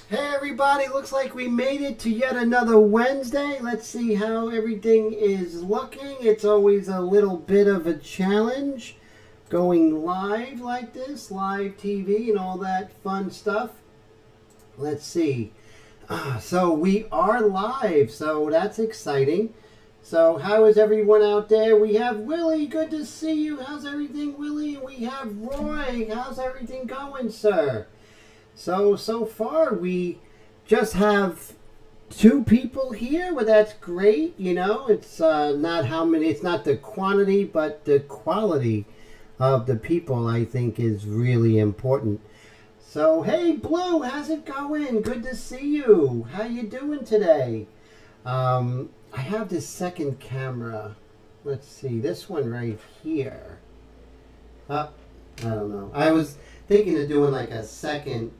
Hey everybody, looks like we made it to yet another Wednesday. Let's see how everything is looking. It's always a little bit of a challenge going live like this, live TV and all that fun stuff. Let's see. So we are live, so that's exciting. So how is everyone out there? We have Willie, good to see you. How's everything, Willie? And we have Roy. How's everything going, sir? So far we just have two people here. Well, that's great. You know, it's not how many. It's not the quantity, but the quality of the people. I think is really important. So hey, Blue, how's it going? Good to see you. How you doing today? I have this second camera. Let's see, this one right here. I don't know. I was thinking of doing like a second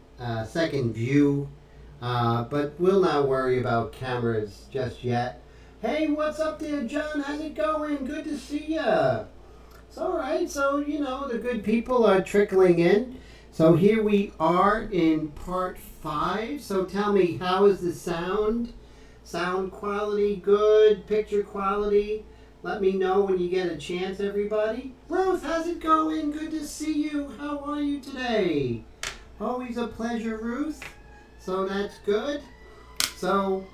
view, but we'll not worry about cameras just yet. Hey, what's up there, John? How's it going? Good to see ya. It's all right. So you know the good people are trickling in. So here we are in part 5. So tell me, how is the sound? Sound quality good? Picture quality? Let me know when you get a chance, everybody. Ruth, how's it going? Good to see you. How are you today? Always a pleasure, Ruth. So that's good. So,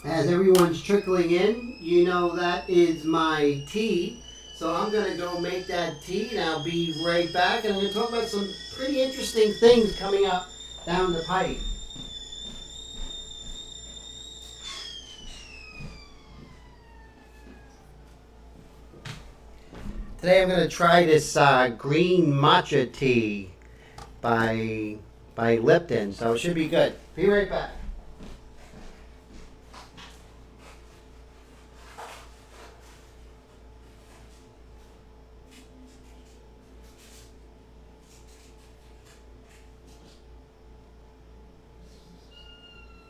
as everyone's trickling in, you know that is my tea. So I'm going to go make that tea and I'll be right back. And I'm going to talk about some pretty interesting things coming up down the pipe. Today I'm going to try this green matcha tea by Lipton, so it should be good. Be right back.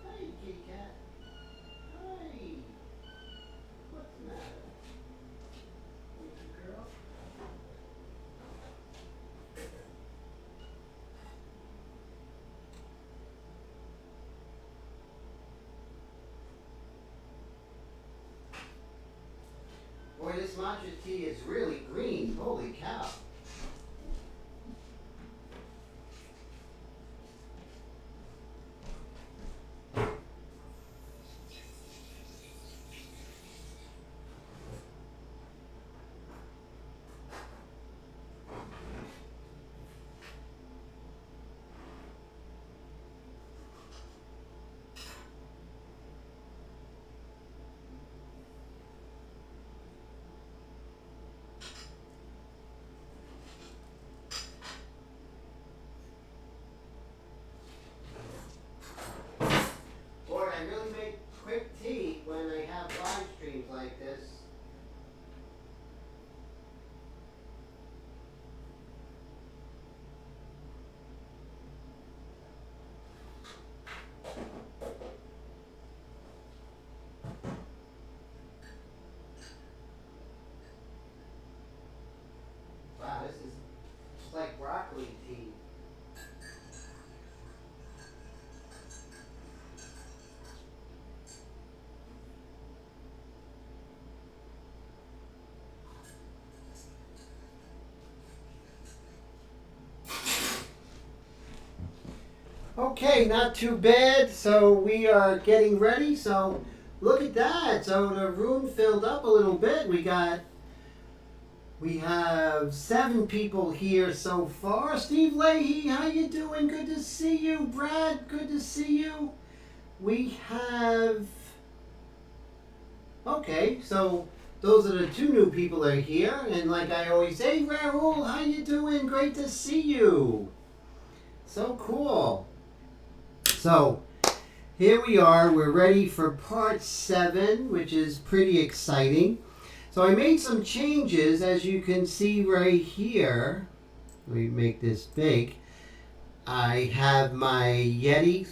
Hey, kitty cat. Hi. What's the matter? Good girl. Boy, this matcha tea is really green. Holy cow. Boy, I really make quick tea when I have live streams like this. Wow, this is just like broccoli tea. Okay, not too bad. So we are getting ready. So look at that. So the room filled up a little bit. We have 7 people here so far. Steve Leahy, how you doing? Good to see you. Brad, good to see you. We have. Okay, so those are the 2 new people that are here. And like I always say, Rahul, how you doing? Great to see you. So cool. So here we are. We're ready for part 7, which is pretty exciting. So I made some changes, as you can see right here. Let me make this big. I have my Yeti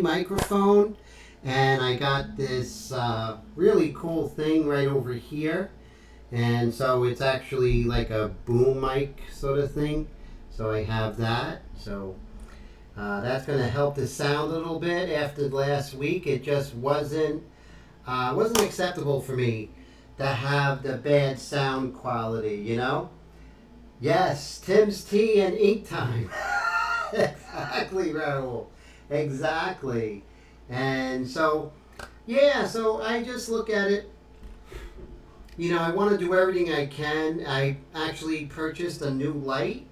microphone, and I got this really cool thing right over here. And so it's actually like a boom mic sort of thing. So I have that. So That's going to help the sound a little bit. After last week, it just wasn't acceptable for me to have the bad sound quality, you know? Yes, Tim's tea and ink time. Exactly, Raoul. Exactly. And so, yeah, so I just look at it. You know, I want to do everything I can. I actually purchased a new light.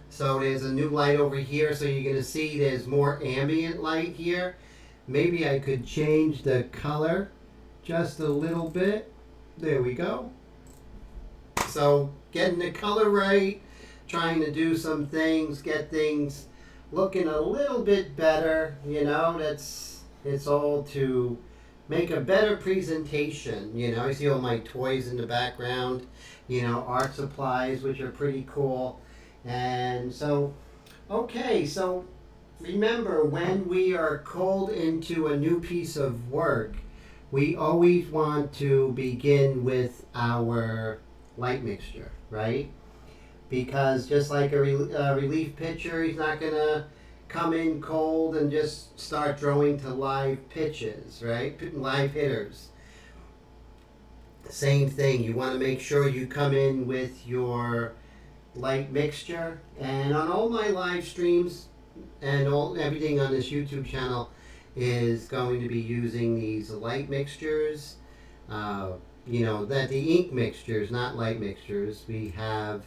So there's a new light over here. So you're going to see there's more ambient light here. Maybe I could change the color just a little bit. There we go. So getting the color right, trying to do some things, get things looking a little bit better. You know, it's all to make a better presentation. You know, I see all my toys in the background, you know, art supplies, which are pretty cool. And so, okay, so remember, when we are called into a new piece of work, we always want to begin with our light mixture, right? Because just like a relief pitcher, he's not going to come in cold and just start throwing to live pitches, right? Live hitters. Same thing. You want to make sure you come in with your light mixture. And on all my live streams and everything on this YouTube channel is going to be using these light mixtures. You know, that the ink mixtures, not light mixtures. We have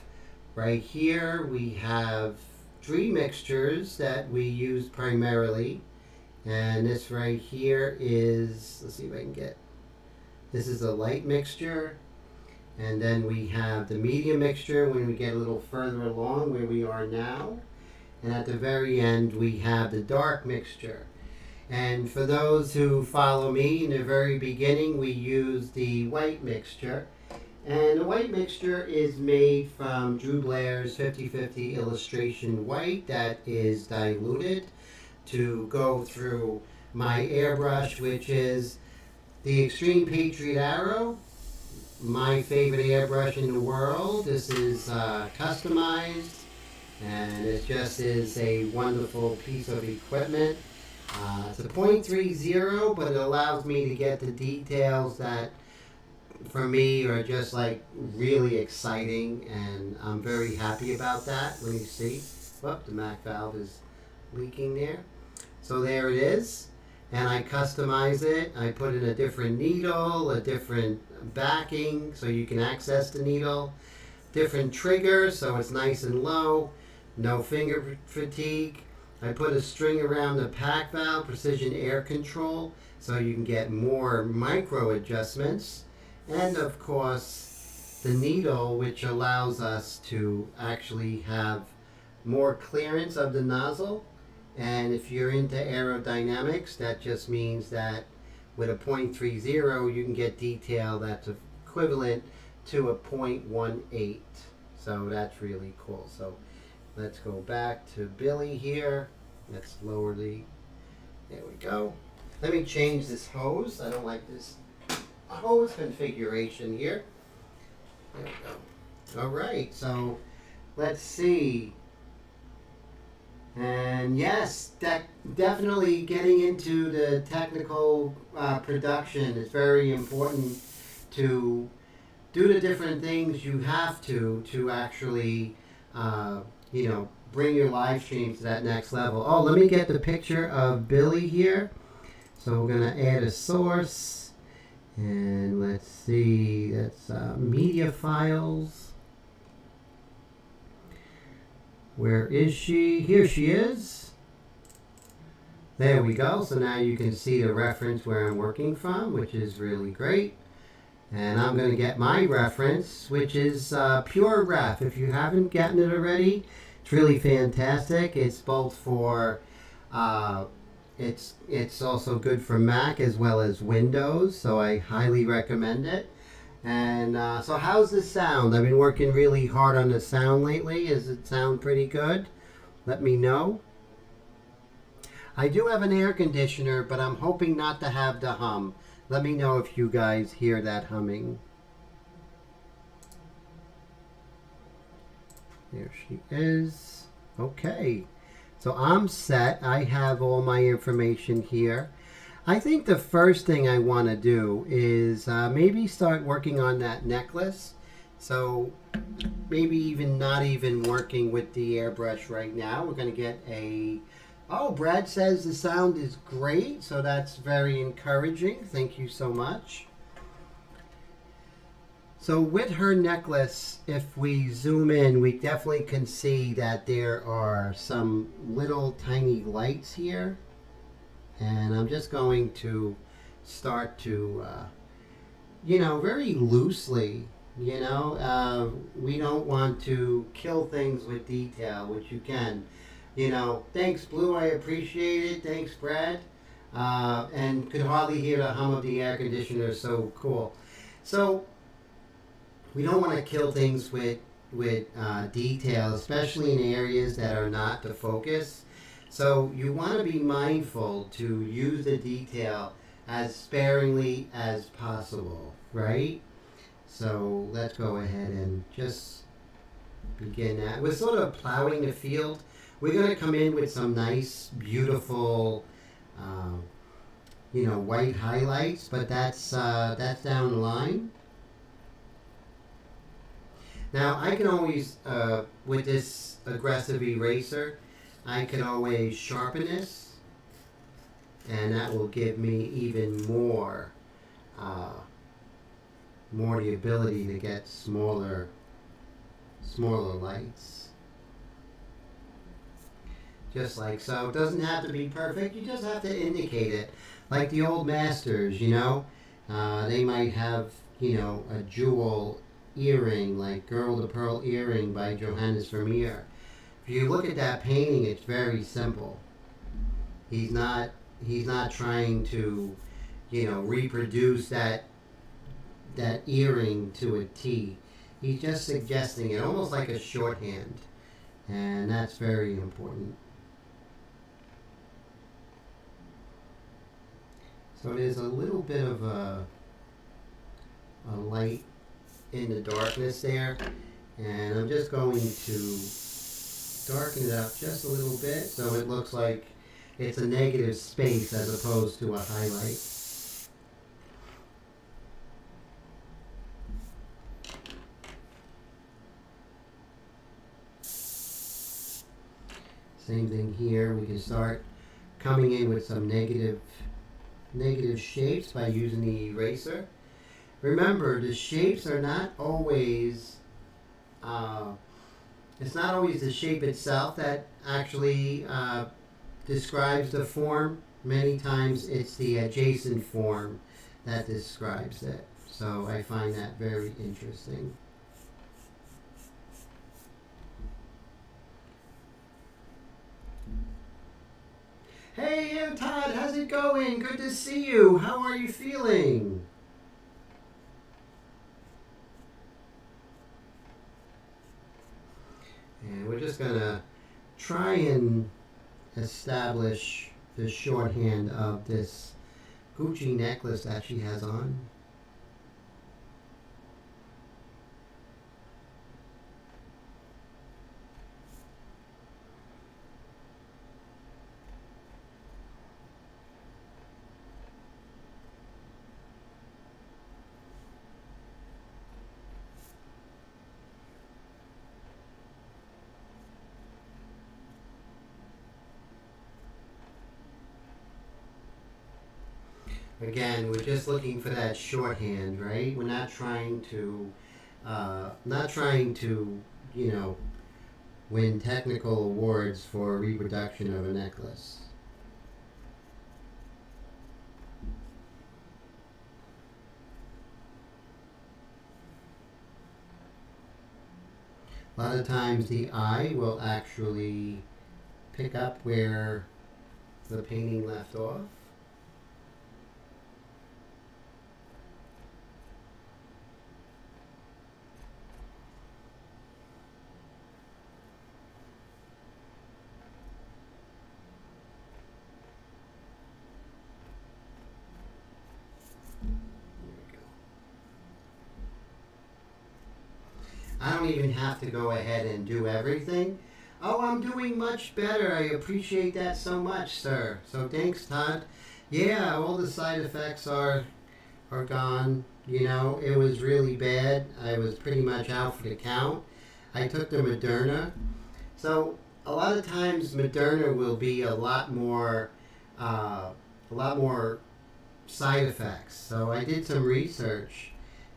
right here, we have 3 mixtures that we use primarily. And this right here is, let's see if I can get, this is a light mixture. And then we have the medium mixture when we get a little further along where we are now. And at the very end, we have the dark mixture. And for those who follow me, in the very beginning, we use the white mixture. And the white mixture is made from Drew Blair's 50/50 illustration white that is diluted to go through my airbrush, which is the Extreme Patriot Arrow, my favorite airbrush in the world. This is customized, and it just is a wonderful piece of equipment. It's a .30, but it allows me to get the details that for me are just like really exciting, and I'm very happy about that. Let me see. Whoop, the MAC valve is leaking there. So there it is, and I customize it. I put in a different needle, a different backing so you can access the needle, different trigger so it's nice and low, no finger fatigue. I put a string around the pack valve, precision air control, so you can get more micro adjustments. And of course, the needle, which allows us to actually have more clearance of the nozzle. And if you're into aerodynamics, that just means that with a .30, you can get detail that's equivalent to a .18. So that's really cool. So let's go back to Billy here. Let's lower the, there we go. Let me change this hose. I don't like this hose configuration here. There we go. All right, so let's see. And yes, definitely getting into the technical production is very important to do the different things you have to actually, you know, bring your live streams to that next level. Oh, let me get the picture of Billy here. So we're going to add a source. And let's see, that's media files. Where is she? Here she is. There we go. So now you can see the reference where I'm working from, which is really great. And I'm going to get my reference, which is Pure Ref. If you haven't gotten it already, it's really fantastic. It's both for, it's also good for Mac as well as Windows, so I highly recommend it. And so how's the sound? I've been working really hard on the sound lately. Does it sound pretty good? Let me know. I do have an air conditioner, but I'm hoping not to have the hum. Let me know if you guys hear that humming. There she is. Okay. So I'm set. I have all my information here. I think the first thing I want to do is maybe start working on that necklace. So maybe even not even working with the airbrush right now. We're going to get a... Oh, Brad says the sound is great, so that's very encouraging. Thank you so much. So with her necklace, if we zoom in, we definitely can see that there are some little tiny lights here. And I'm just going to start to, very loosely, we don't want to kill things with detail, which you can. Thanks, Blue, I appreciate it. Thanks, Brad. And could hardly hear the hum of the air conditioner, so cool. So, we don't want to kill things with detail, especially in areas that are not the focus. So you want to be mindful to use the detail as sparingly as possible, right? So let's go ahead and just begin that. We're sort of plowing the field. We're going to come in with some nice, beautiful, white highlights, but that's down the line. Now, I can always, with this aggressive eraser, I can always sharpen this, and that will give me even more the ability to get smaller lights. Just like so. It doesn't have to be perfect, you just have to indicate it. Like the old masters, they might have, a jewel earring, like Girl the Pearl Earring by Johannes Vermeer. If you look at that painting, it's very simple. He's not trying to, reproduce that earring to a T. He's just suggesting it, almost like a shorthand. And that's very important. So there's a little bit of a light in the darkness there, and I'm just going to darken it up just a little bit so it looks like it's a negative space as opposed to a highlight. Same thing here. We can start coming in with some negative shapes by using the eraser. Remember, the shapes are not always, it's not always the shape itself that actually describes the form. Many times it's the adjacent form that describes it. So I find that very interesting. Hey, Todd, how's it going? Good to see you. How are you feeling? And we're just going to try and establish the shorthand of this Gucci necklace that she has on. Again, we're just looking for that shorthand, right? We're not trying to, win technical awards for reproduction of a necklace. A lot of times the eye will actually pick up where the painting left off. I don't even have to go ahead and do everything. Oh, I'm doing much better. I appreciate that so much, sir. So thanks, Todd. Yeah, all the side effects are gone. You know, it was really bad. I was pretty much out for the count. I took the Moderna. So a lot of times Moderna will be a lot more side effects. So I did some research,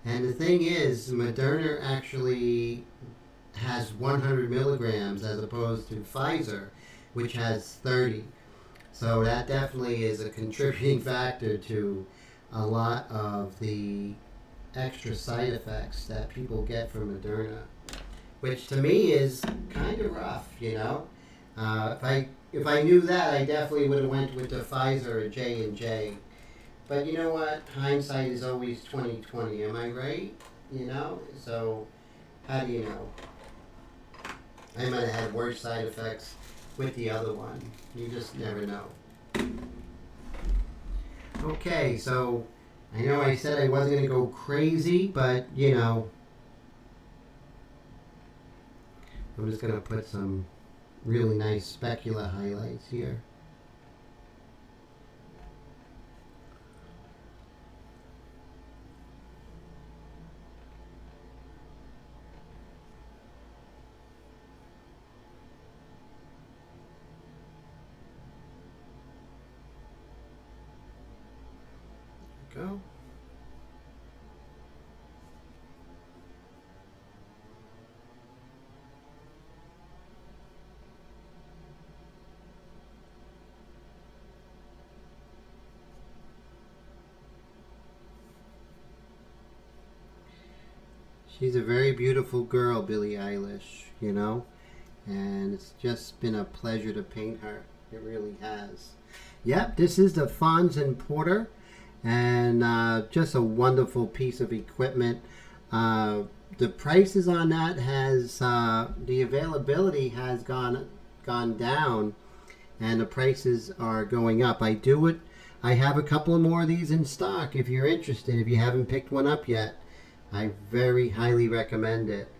and the thing is, Moderna actually has 100 milligrams as opposed to Pfizer, which has 30. So that definitely is a contributing factor to a lot of the extra side effects that people get from Moderna, which to me is kind of rough, you know. If I knew that, I definitely would have went with the Pfizer or J&J. But you know what? Hindsight is always 20/20. Am I right? You know. So how do you know? I might have had worse side effects with the other one. You just never know. Okay, so I know I said I wasn't going to go crazy, but you know, I'm just going to put some really nice specular highlights here. Go. She's a very beautiful girl, Billie Eilish, you know, and it's just been a pleasure to paint her. It really has. Yep, this is the Fons and Porter, and just a wonderful piece of equipment. The prices on that has the availability has gone down, and the prices are going up. I have a couple of more of these in stock if you're interested. If you haven't picked one up yet, I very highly recommend it.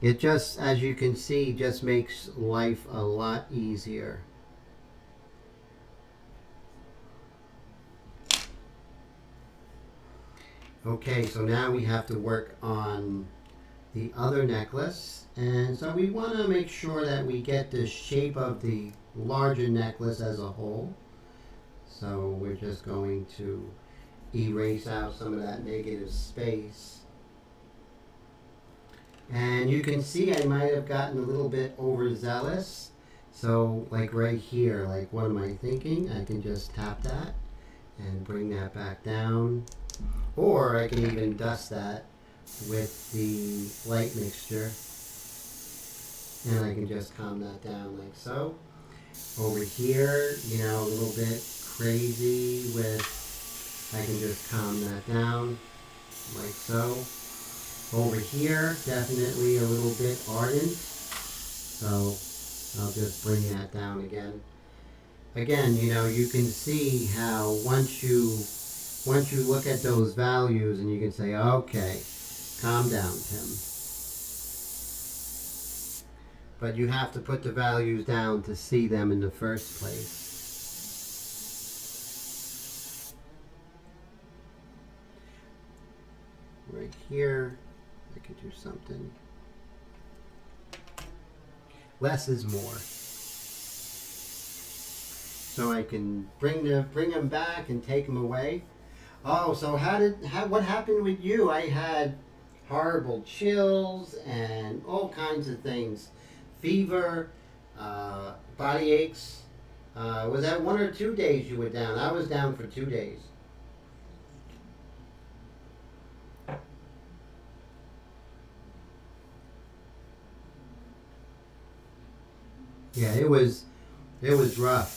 It just, as you can see, just makes life a lot easier. Okay, so now we have to work on the other necklace. And so we want to make sure that we get the shape of the larger necklace as a whole. So we're just going to erase out some of that negative space. And you can see I might have gotten a little bit overzealous. So like right here, like what am I thinking? I can just tap that and bring that back down. Or I can even dust that with the light mixture. And I can just calm that down like so. Over here, you know, a little bit crazy with, I can just calm that down like so. Over here, definitely a little bit ardent. So I'll just bring that down again. Again, you know, you can see how once you look at those values and you can say, okay, calm down, Tim. But you have to put the values down to see them in the first place. Right here, I could do something. Less is more. So I can bring them back and take them away. Oh, so what happened with you? I had horrible chills and all kinds of things. Fever, body aches. Was that 1 or 2 days you were down? I was down for 2 days. Yeah, it was rough.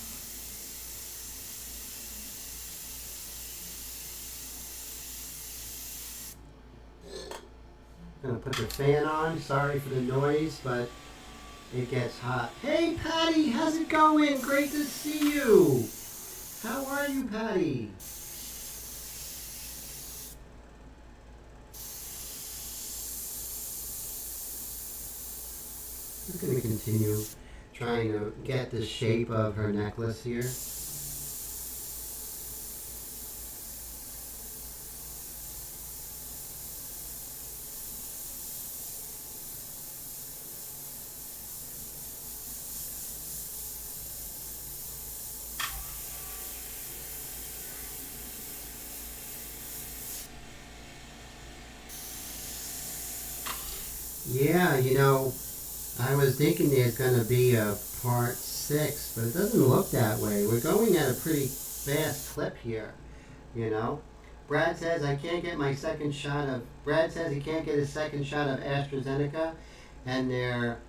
Gonna put the fan on. Sorry for the noise, but it gets hot. Hey, Patty, how's it going? Great to see you. How are you, Patty? Just gonna continue trying to get the shape of her necklace here. Yeah, you know, I was thinking there's going to be a part 6, but it doesn't look that way. We're going at a pretty fast clip here, you know. Brad says I can't get my second shot of, Brad says he can't get his second shot of AstraZeneca, and they're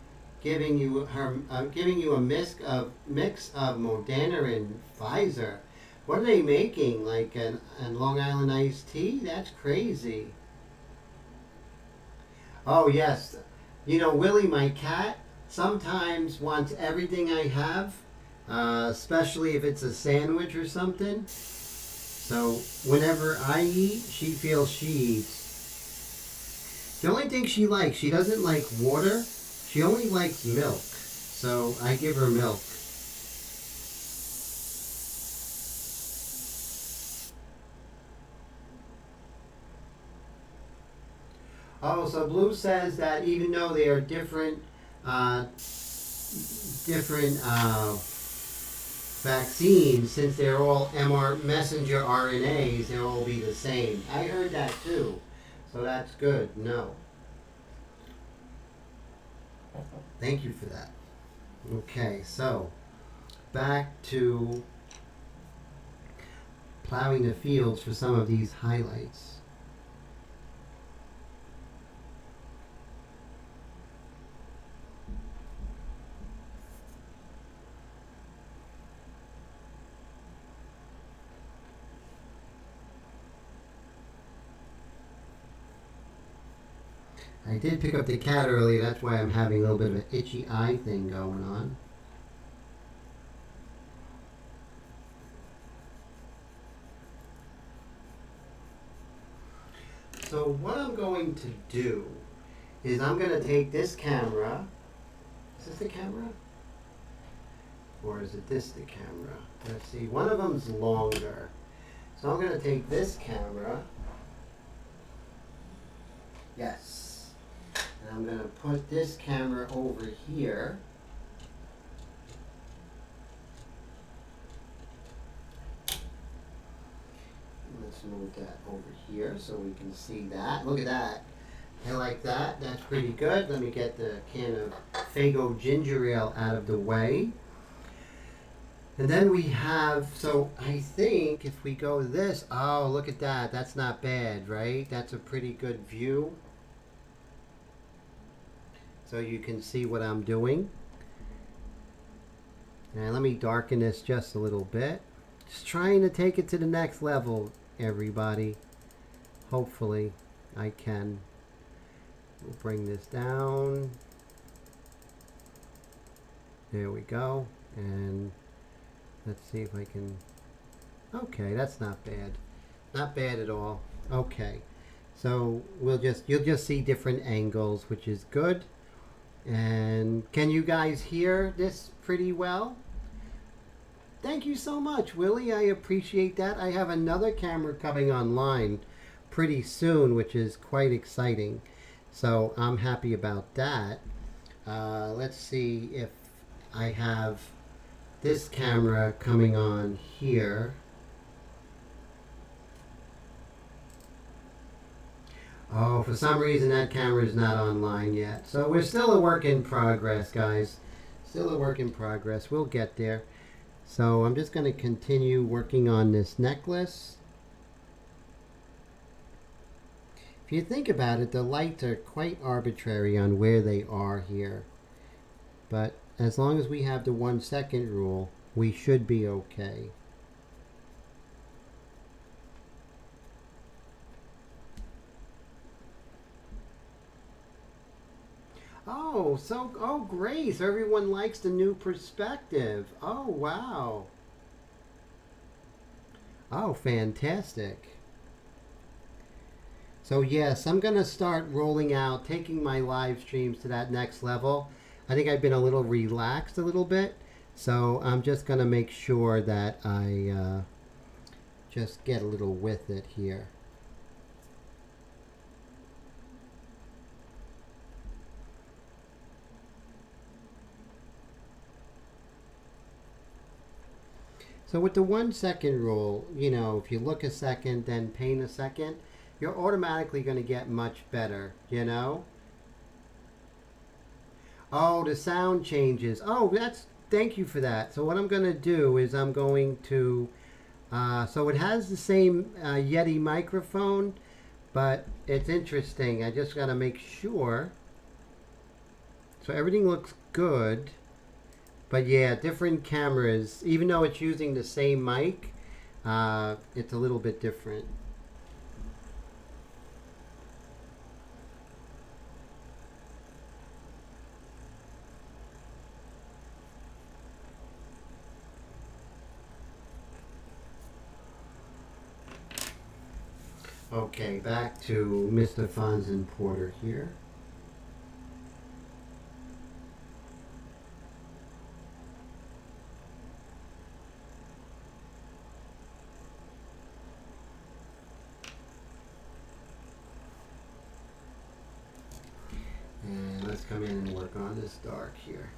giving you a mix of Moderna and Pfizer. What are they making? Like an Long Island iced tea? That's crazy. Oh, yes. You know, Willie, my cat, sometimes wants everything I have, especially if it's a sandwich or something. So whenever I eat, she feels she eats. The only thing she likes, she doesn't like water. She only likes milk. So I give her milk. Oh, so Blue says that even though they are different vaccines, since they're all messenger RNAs, they'll all be the same. I heard that too, so that's good. No. Thank you for that. Okay, so back to plowing the fields for some of these highlights. I did pick up the cat earlier, that's why I'm having a little bit of an itchy eye thing going on. So what I'm going to do is I'm going to take this camera. Is this the camera? Or is it this the camera? Let's see, one of them's longer. So I'm going to take this camera. Yes. And I'm going to put this camera over here. Let's move that over here so we can see that. Look at that. I like that. That's pretty good. Let me get the can of Faygo ginger ale out of the way. And then we have, so I think if we go this, oh, look at that. That's not bad, right? That's a pretty good view. So you can see what I'm doing. Now let me darken this just a little bit. Just trying to take it to the next level, everybody. Hopefully I can. We'll bring this down. There we go. And let's see if I can. Okay, that's not bad. Not bad at all. Okay. So you'll just see different angles, which is good. And can you guys hear this pretty well? Thank you so much, Willie. I appreciate that. I have another camera coming online pretty soon, which is quite exciting. So I'm happy about that. Let's see if I have this camera coming on here. Oh, for some reason that camera is not online yet. So we're still a work in progress, guys. Still a work in progress. We'll get there. So I'm just going to continue working on this necklace. If you think about it, the lights are quite arbitrary on where they are here. But as long as we have the 1 second rule, we should be okay. Oh, great. So everyone likes the new perspective. Oh, wow. Oh, fantastic. So yes, I'm going to start rolling out, taking my live streams to that next level. I think I've been a little relaxed a little bit. So I'm just going to make sure that I just get a little with it here. So with the 1 second rule, you know, if you look a second, then paint a second, you're automatically going to get much better, you know? Oh, the sound changes. Oh, thank you for that. So what I'm going to do is I'm going to, so it has the same Yeti microphone, but it's interesting. I just got to make sure. So everything looks good. But yeah, different cameras, even though it's using the same mic, it's a little bit different. Okay, back to Mr. Fonz and Porter here. And let's come in and work on this dark here.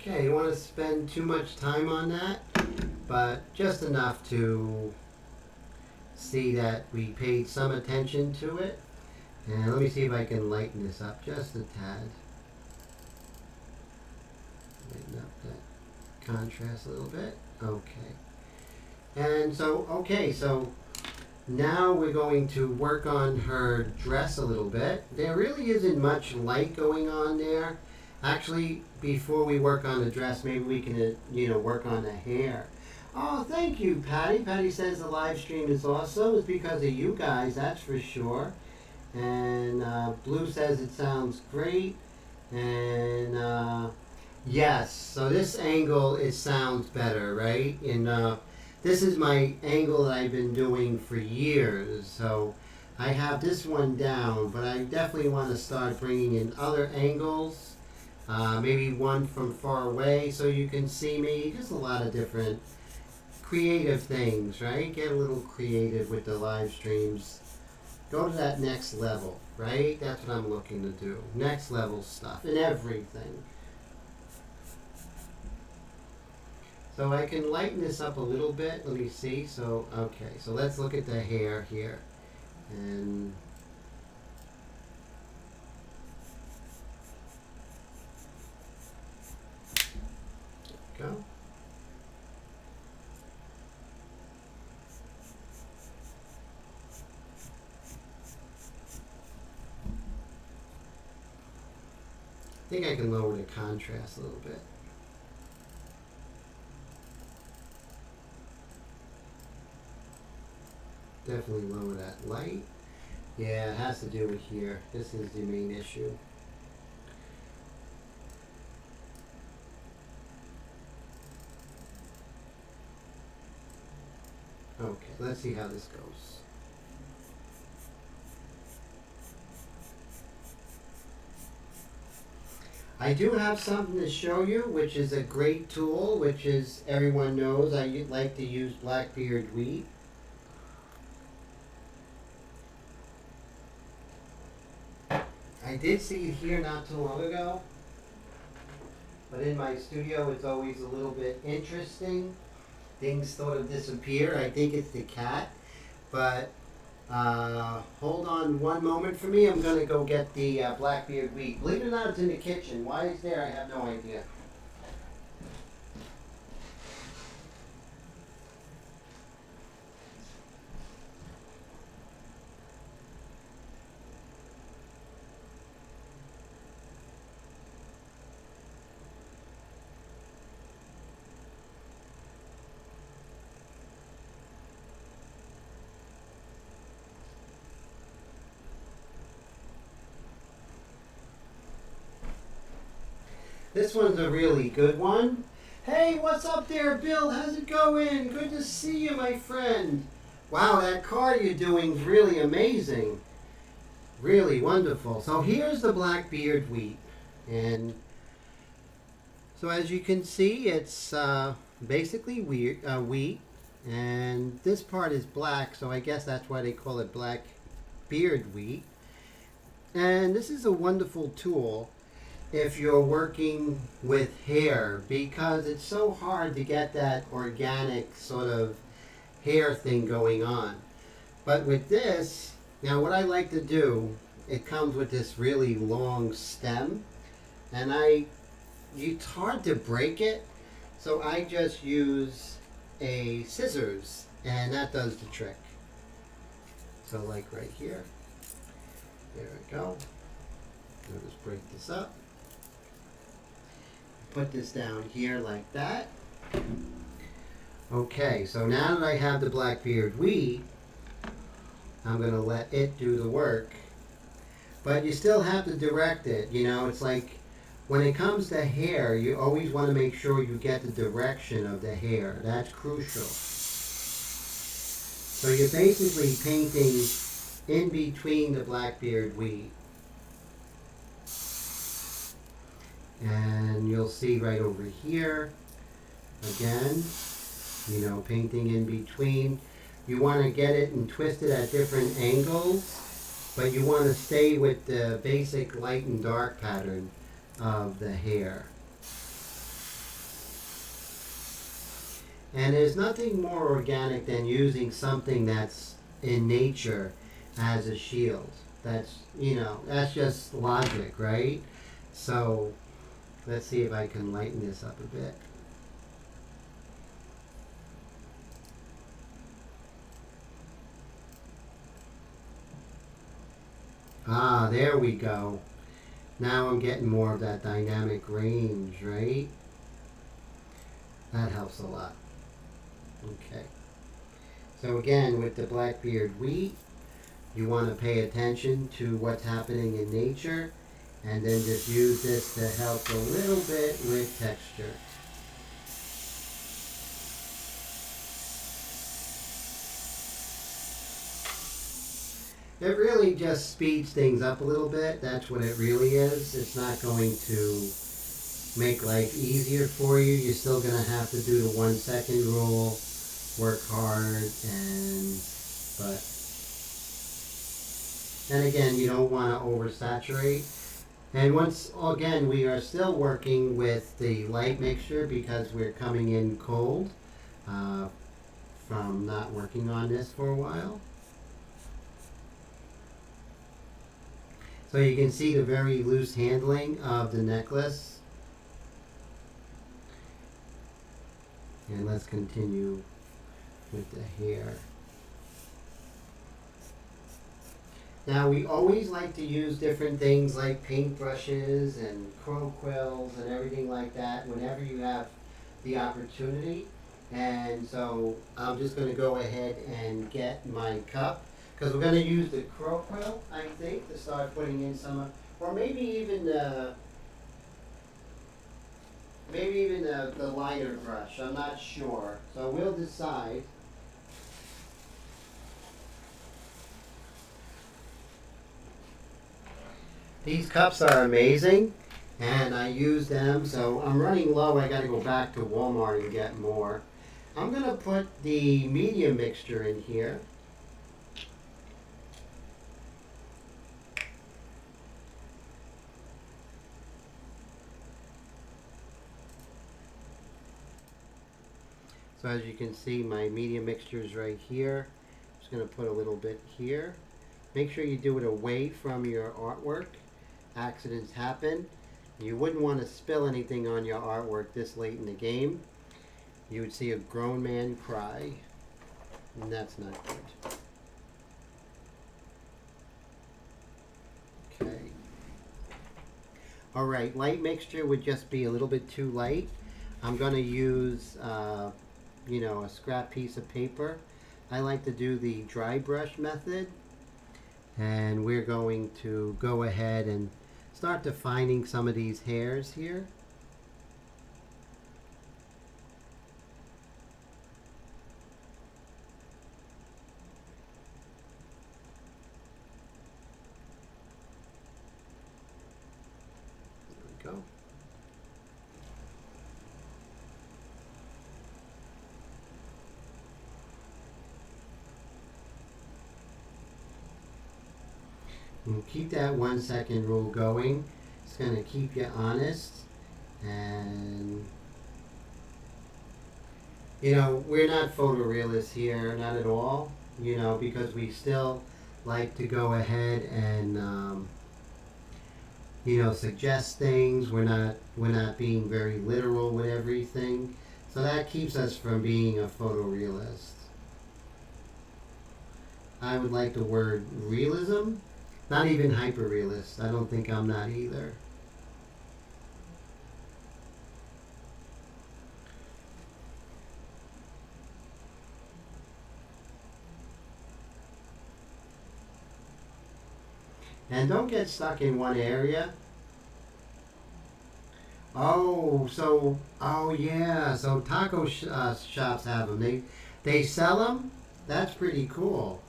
Okay, you want to spend too much time on that, but just enough to see that we paid some attention to it. And let me see if I can lighten this up just a tad. Lighten up that contrast a little bit. Okay. And so, okay, so now we're going to work on her dress a little bit. There really isn't much light going on there. Actually, before we work on the dress, maybe we can, work on the hair. Oh, thank you, Patty. Patty says the live stream is awesome. It's because of you guys, that's for sure. And Blue says it sounds great. And yes, so this angle, it sounds better, right? And this is my angle that I've been doing for years. So I have this one down, but I definitely want to start bringing in other angles. Maybe one from far away so you can see me. Just a lot of different creative things, right? Get a little creative with the live streams. Go to that next level, right? That's what I'm looking to do. Next level stuff in everything. So I can lighten this up a little bit. Let me see. So, okay. So let's look at the hair here. And go. I think I can lower the contrast a little bit. Definitely lower that light. Yeah, it has to do with here. This is the main issue. Okay, let's see how this goes. I do have something to show you, which is a great tool, which is, everyone knows, I like to use Blackbeard wheat. I did see it here not too long ago, but in my studio it's always a little bit interesting. Things sort of disappear. I think it's the cat, but hold on one moment for me. I'm going to go get the Blackbeard wheat. Believe it or not, it's in the kitchen. Why it's there, I have no idea. This one's a really good one. Hey, what's up there, Bill? How's it going? Good to see you, my friend. Wow, that card you're doing is really amazing. Really wonderful. So here's the black-beard wheat. And so as you can see, it's basically wheat. And this part is black, so I guess that's why they call it black-beard wheat. And this is a wonderful tool if you're working with hair, because it's so hard to get that organic sort of hair thing going on. But with this, now what I like to do, it comes with this really long stem, and it's hard to break it, so I just use a scissors, and that does the trick. So like right here, there we go. I'll just break this up. Put this down here like that. Okay, so now that I have the black-beard wheat, I'm going to let it do the work. But you still have to direct it. You know, it's like when it comes to hair, you always want to make sure you get the direction of the hair. That's crucial. So you're basically painting in between the black-beard wheat. And you'll see right over here, again, you know, painting in between. You want to get it and twist it at different angles, but you want to stay with the basic light and dark pattern of the hair. And there's nothing more organic than using something that's in nature as a shield. That's, you know, that's just logic, right? So let's see if I can lighten this up a bit. Ah, there we go. Now I'm getting more of that dynamic range, right? That helps a lot. Okay. So again, with the black-beard wheat, you want to pay attention to what's happening in nature, and then just use this to help a little bit with texture. It really just speeds things up a little bit. That's what it really is. It's not going to make life easier for you. You're still going to have to do the 1 second rule, work hard, and again, you don't want to oversaturate. And once again, we are still working with the light mixture because we're coming in cold from not working on this for a while. So you can see the very loose handling of the necklace. And let's continue with the hair. Now we always like to use different things like paintbrushes and crow quills and everything like that whenever you have the opportunity. And so I'm just going to go ahead and get my cup, because we're going to use the crow quill, I think, to start putting in some, or maybe even the lighter brush. I'm not sure. So we'll decide. These cups are amazing, and I use them, so I'm running low. I got to go back to Walmart and get more. I'm going to put the medium mixture in here. So as you can see, my medium mixture is right here. I'm just going to put a little bit here. Make sure you do it away from your artwork. Accidents happen. You wouldn't want to spill anything on your artwork this late in the game. You would see a grown man cry, and that's not good. Okay. Alright, light mixture would just be a little bit too light. I'm going to use you know, a scrap piece of paper. I like to do the dry brush method, and we're going to go ahead and start defining some of these hairs here. And keep that 1 second rule going. It's going to keep you honest. And, you know, we're not photorealists here, not at all, you know, because we still like to go ahead and, you know, suggest things. We're not being very literal with everything. So that keeps us from being a photorealist. I would like the word realism. Not even hyperrealist. I don't think I'm not either. And don't get stuck in one area. Oh yeah, so taco shops have them. They sell them. That's pretty cool.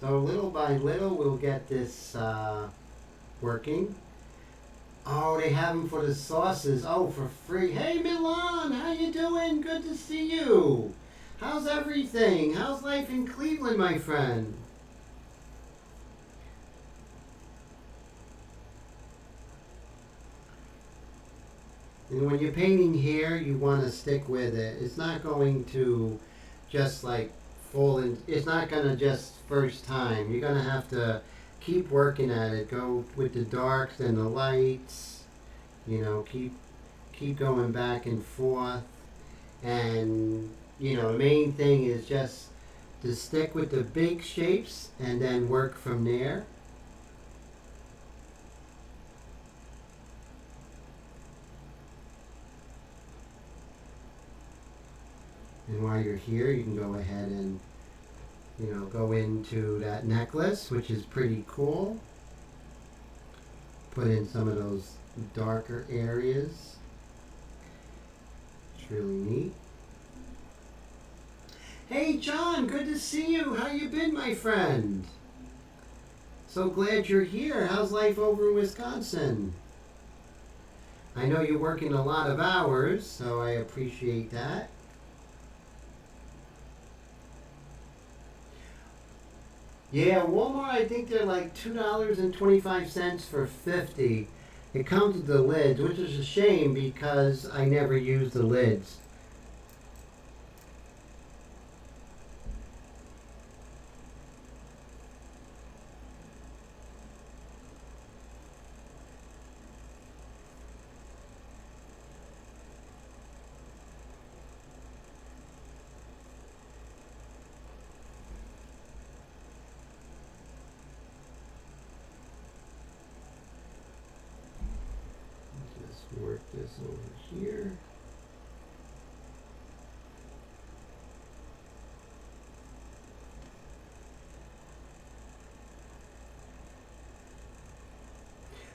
So little by little, we'll get this working. Oh, they have them for the sauces. Oh, for free. Hey, Milan, how you doing? Good to see you. How's everything? How's life in Cleveland, my friend? And when you're painting here, you want to stick with it. It's not going to just like fall in. It's not going to just first time. You're going to have to keep working at it. Go with the darks and the lights. You know, keep going back and forth. And you know, the main thing is just to stick with the big shapes and then work from there. And while you're here, you can go ahead and, you know, go into that necklace, which is pretty cool. Put in some of those darker areas. It's really neat. Hey John, good to see you. How you been, my friend? So glad you're here. How's life over in Wisconsin? I know you're working a lot of hours, so I appreciate that. Yeah, Walmart, I think they're like $2.25 for 50. It comes with the lids, which is a shame because I never use the lids. Just work this over here.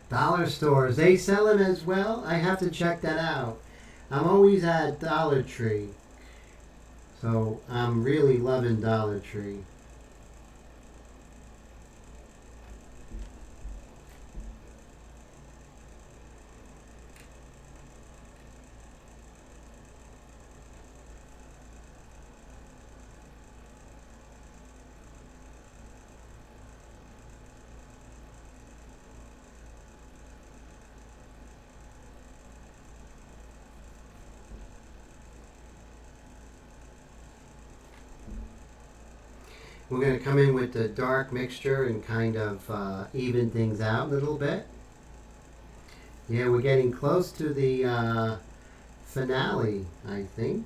Dollar stores, they sell them as well? I have to check that out. I'm always at Dollar Tree. So I'm really loving Dollar Tree. We're going to come in with the dark mixture and kind of even things out a little bit. Yeah, we're getting close to the finale, I think.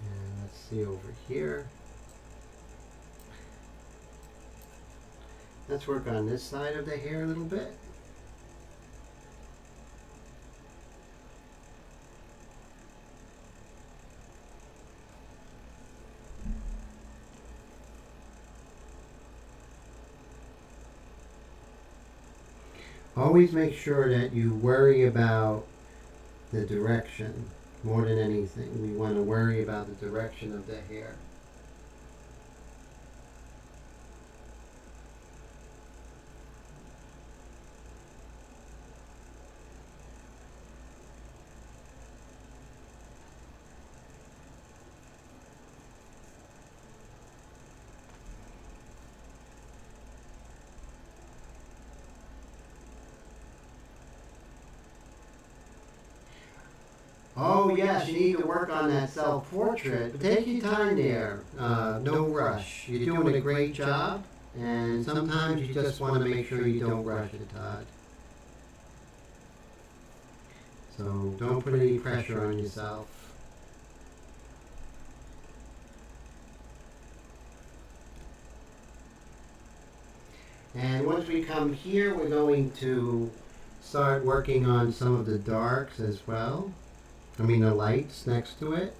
And let's see over here. Let's work on this side of the hair a little bit. Always make sure that you worry about the direction more than anything. We want to worry about the direction of the hair. Oh, yes, you need to work on that self portrait. But take your time there. No rush. You're doing a great job, and sometimes you just want to make sure you don't rush it, Todd. So don't put any pressure on yourself. And once we come here, we're going to start working on some of the darks as well. I mean, the lights next to it.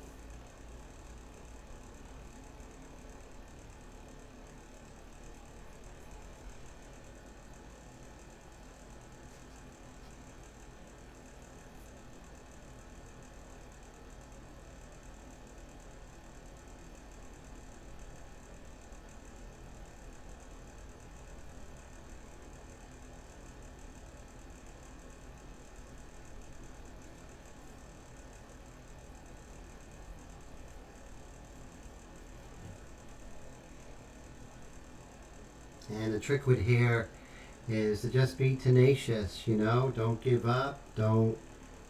And the trick with hair is to just be tenacious, you know, don't give up, don't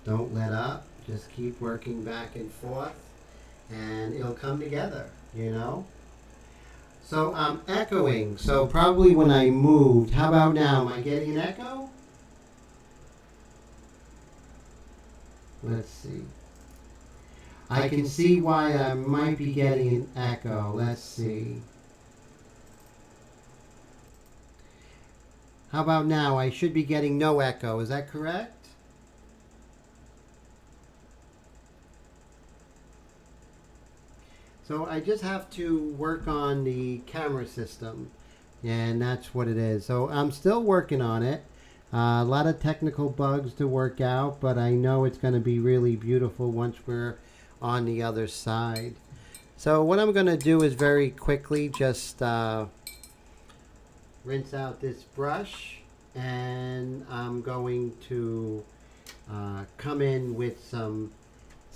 let up, just keep working back and forth and it'll come together, you know. So I'm echoing, so probably when I moved, how about now? Am I getting an echo? Let's see. I can see why I might be getting an echo. Let's see. How about now? I should be getting no echo. Is that correct? So I just have to work on the camera system, and that's what it is. So I'm still working on it. A lot of technical bugs to work out, but I know it's going to be really beautiful once we're on the other side. So what I'm going to do is very quickly just rinse out this brush, and I'm going to come in with some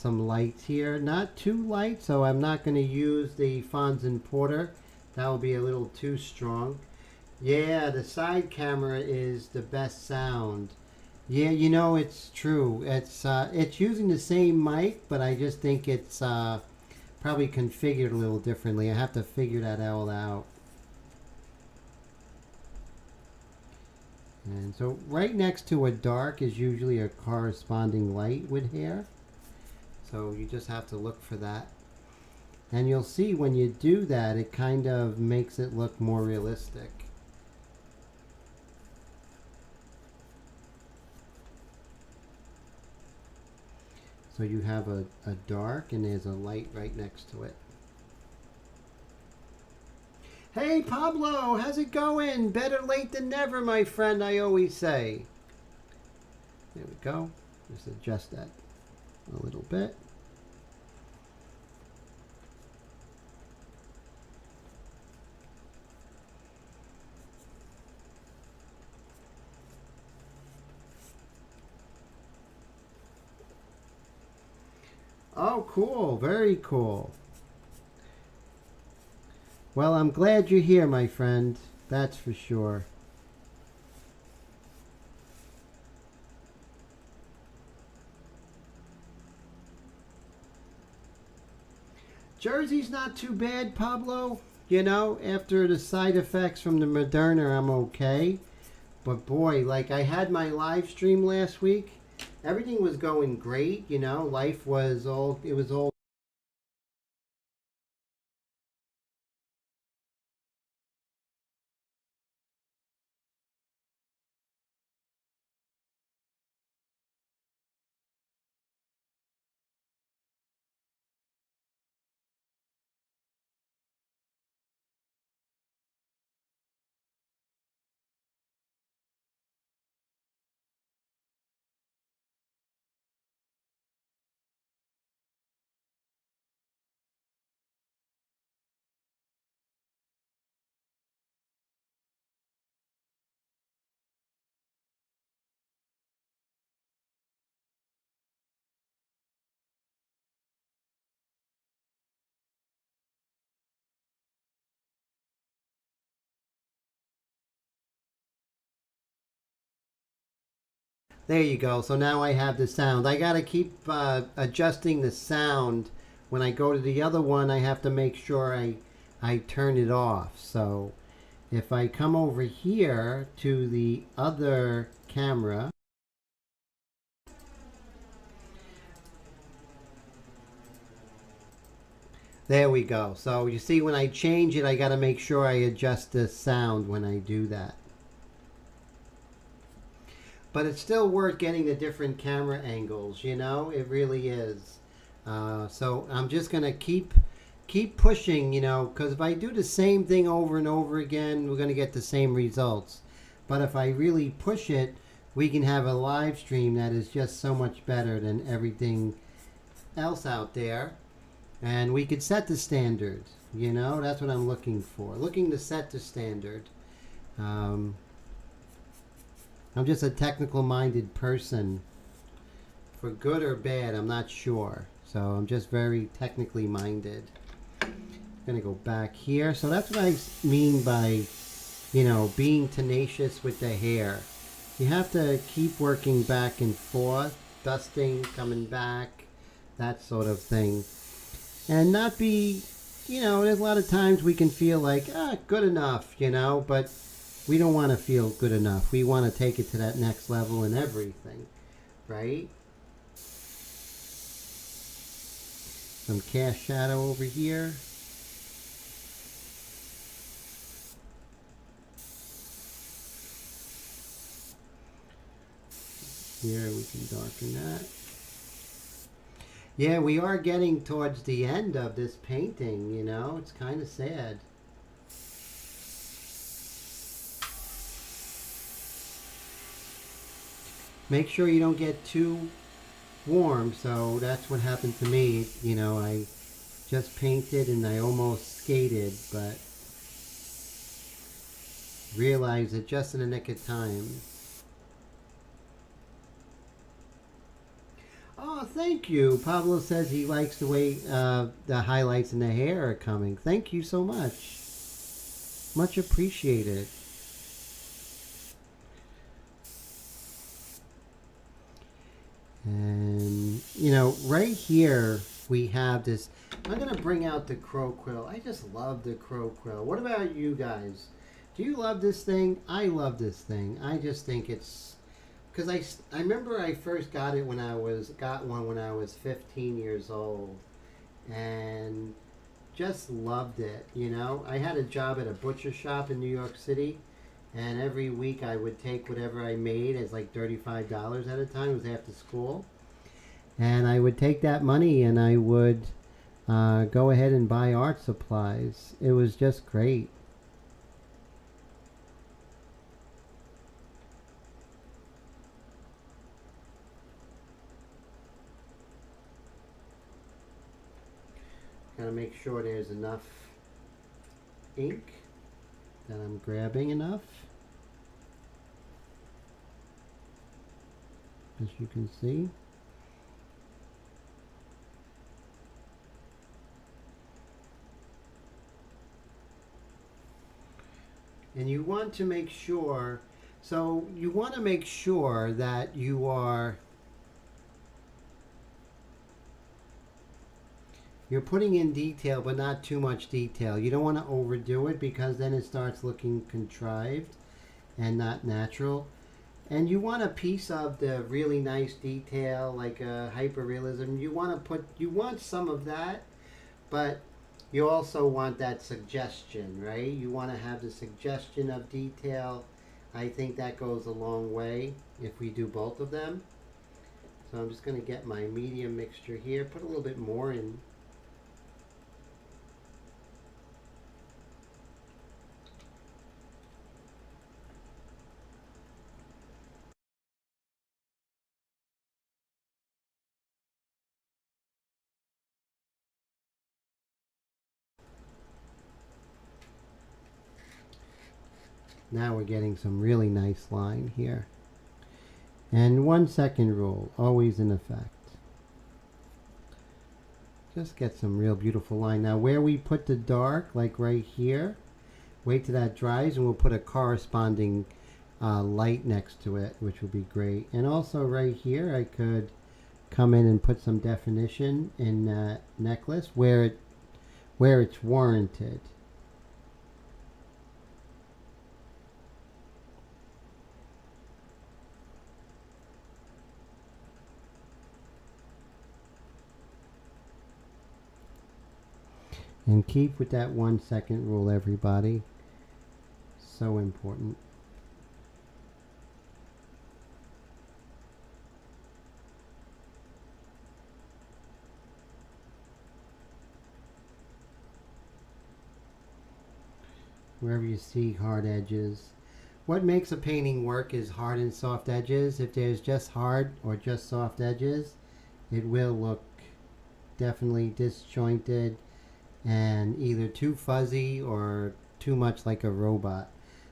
lights here. Not too light, so I'm not going to use the Fonz & Porter. That will be a little too strong. Yeah, the side camera is the best sound. Yeah, you know, it's true. It's using the same mic, but I just think it's probably configured a little differently. I have to figure that all out. And so right next to a dark is usually a corresponding light with hair. So you just have to look for that. And you'll see when you do that, it kind of makes it look more realistic. So you have a dark and there's a light right next to it. Hey Pablo, how's it going? Better late than never, my friend, I always say. There we go. Just adjust that a little bit. Oh, cool. Very cool. Well, I'm glad you're here, my friend. That's for sure. Jersey's not too bad, Pablo. You know, after the side effects from the Moderna, I'm okay. But boy, like I had my live stream last week. Everything was going great, you know. Life was all There you go. So now I have the sound. I got to keep adjusting the sound. When I go to the other one, I have to make sure I turn it off. So if I come over here to the other camera, there we go. So you see when I change it, I got to make sure I adjust the sound when I do that. But it's still worth getting the different camera angles, you know, it really is. So I'm just going to keep pushing, you know, because if I do the same thing over and over again, we're going to get the same results. But if I really push it, we can have a live stream that is just so much better than everything else out there. And we could set the standard, you know, that's what I'm looking for. Looking to set the standard. I'm just a technical minded person. For good or bad, I'm not sure. So I'm just very technically minded. I'm going to go back here. So that's what I mean by, you know, being tenacious with the hair. You have to keep working back and forth, dusting, coming back, that sort of thing. And not be, you know, there's a lot of times we can feel like, good enough, you know, but we don't want to feel good enough. We want to take it to that next level in everything, right? Some cast shadow over here. Here we can darken that. Yeah, we are getting towards the end of this painting, you know. It's kind of sad. Make sure you don't get too warm. So that's what happened to me. You know, I just painted and I almost skated, but realized it just in the nick of time. Oh, thank you. Pablo says he likes the way the highlights in the hair are coming. Thank you so much. Much appreciated. And, you know, right here we have this. I'm going to bring out the crow quill. I just love the crow quill. What about you guys? Do you love this thing? I love this thing. I just think it's... Because I remember I first got one when I was 15 years old. And just loved it, you know. I had a job at a butcher shop in New York City. And every week I would take whatever I made as like $35 at a time. It was after school. And I would take that money and I would go ahead and buy art supplies. It was just great. Gotta make sure there's enough ink, that I'm grabbing enough. As you can see. And you want to make sure, so you want to make sure that you're putting in detail, but not too much detail. You don't want to overdo it because then it starts looking contrived and not natural. And you want a piece of the really nice detail, like a hyperrealism. You want some of that, but you also want that suggestion, right? You want to have the suggestion of detail. I think that goes a long way if we do both of them. So I'm just going to get my medium mixture here, put a little bit more in. Now we're getting some really nice line here. And 1 second rule, always in effect. Just get some real beautiful line. Now where we put the dark, like right here, wait till that dries and we'll put a corresponding light next to it, which would be great. And also right here, I could come in and put some definition in that necklace where it's warranted. And keep with that 1 second rule, everybody. So important. Wherever you see hard edges. What makes a painting work is hard and soft edges. If there's just hard or just soft edges, it will look definitely disjointed and either too fuzzy or too much like a robot.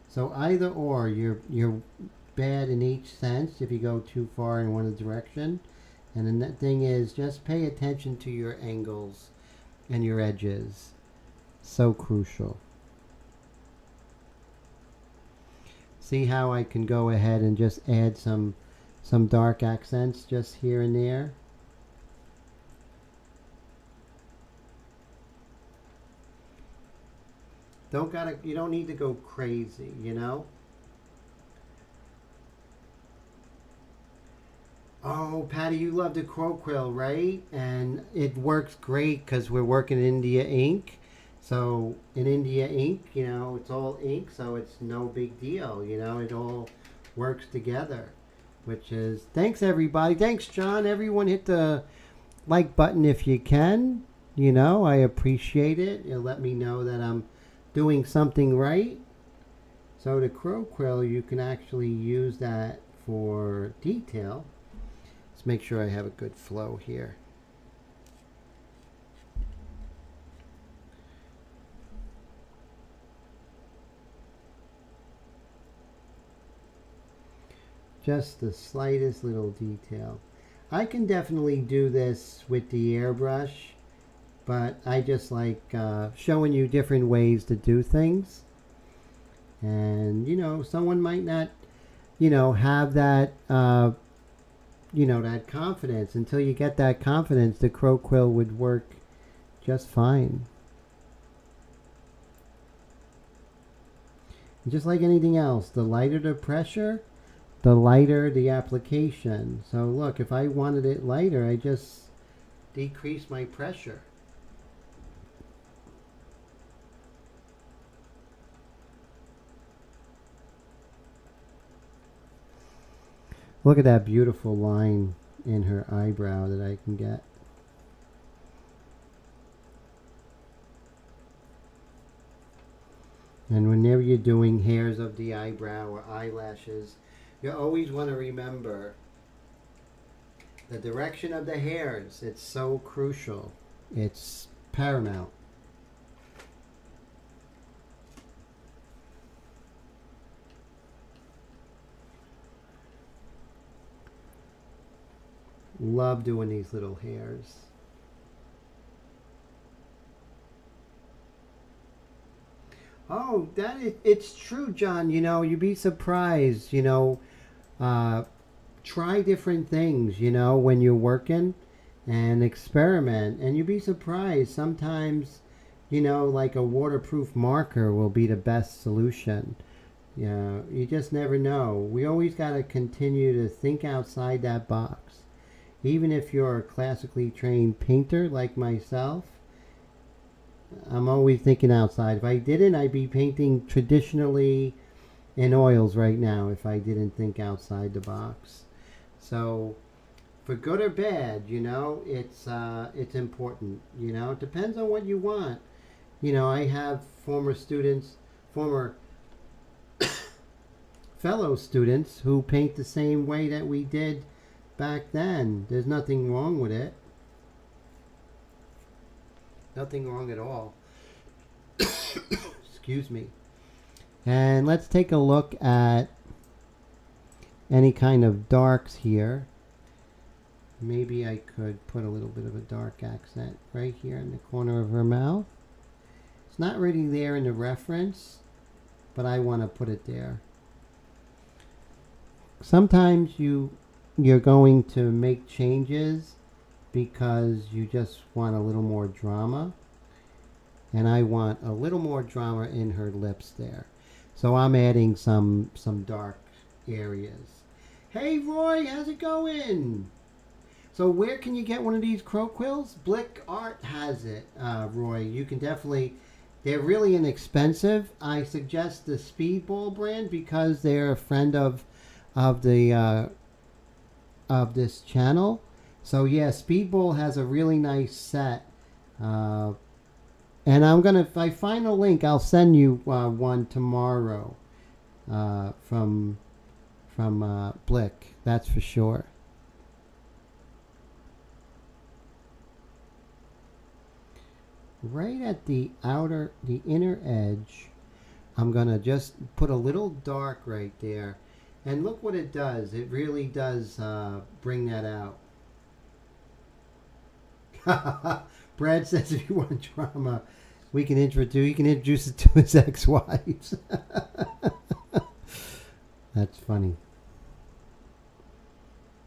So either or, you're bad in each sense if you go too far in one direction. And the thing is, just pay attention to your angles and your edges. So crucial. See how I can go ahead and just add some dark accents just here and there. You don't need to go crazy, you know? Oh, Patty, you love the crow quill, right? And it works great because we're working in India ink. So in India ink, you know, it's all ink, so it's no big deal, you know, it all works together, which is, thanks everybody. Thanks, John. Everyone hit the like button if you can, you know, I appreciate it. It'll let me know that I'm doing something right. So the crow quill, you can actually use that for detail. Let's make sure I have a good flow here. Just the slightest little detail. I can definitely do this with the airbrush, but I just like showing you different ways to do things. And, you know, someone might not, you know, have that, you know, that confidence. Until you get that confidence, the crow quill would work just fine. And just like anything else, the lighter the pressure, the lighter the application. So look, if I wanted it lighter, I just decrease my pressure. Look at that beautiful line in her eyebrow that I can get. And whenever you're doing hairs of the eyebrow or eyelashes, you always want to remember the direction of the hairs. It's so crucial. It's paramount. Love doing these little hairs. Oh, it's true, John. You know, you'd be surprised, you know, try different things, you know, when you're working and experiment. And you'd be surprised. Sometimes, you know, like a waterproof marker will be the best solution. You know, you just never know. We always got to continue to think outside that box. Even if you're a classically trained painter like myself, I'm always thinking outside. If I didn't, I'd be painting traditionally in oils right now if I didn't think outside the box. So, for good or bad, you know, it's important. You know, it depends on what you want. You know, I have former fellow students who paint the same way that we did back then. There's nothing wrong with it. Nothing wrong at all. Excuse me. And let's take a look at any kind of darks here. Maybe I could put a little bit of a dark accent right here in the corner of her mouth. It's not really there in the reference, but I want to put it there. sometimes you're going to make changes because you just want a little more drama, and I want a little more drama in her lips there, so I'm adding some dark areas. Hey Roy, how's it going? So where can you get one of these crow quills? Blick Art has it, Roy. You can definitely, they're really inexpensive. I suggest the Speedball brand because they're a friend of the of this channel. So yeah, Speedball has a really nice set. And I'm gonna, if I find a link, I'll send you one tomorrow from Blick. That's for sure. Right at the inner edge, I'm gonna just put a little dark right there, and look what it does. It really does bring that out. Brad says if you want drama, we can introduce. You can introduce it to his ex-wives. That's funny.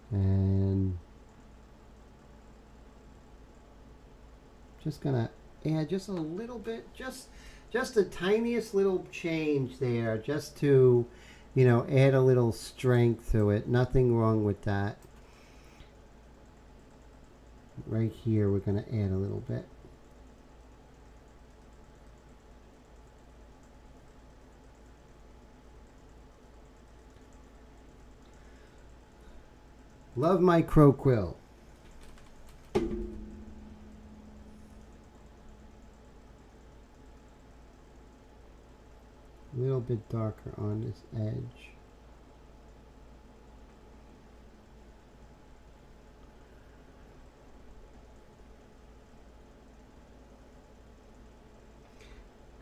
And just gonna add just a little bit, just the tiniest little change there, just to, you know, add a little strength to it. Nothing wrong with that. Right here, we're gonna add a little bit. Love my crow quill. A little bit darker on this edge.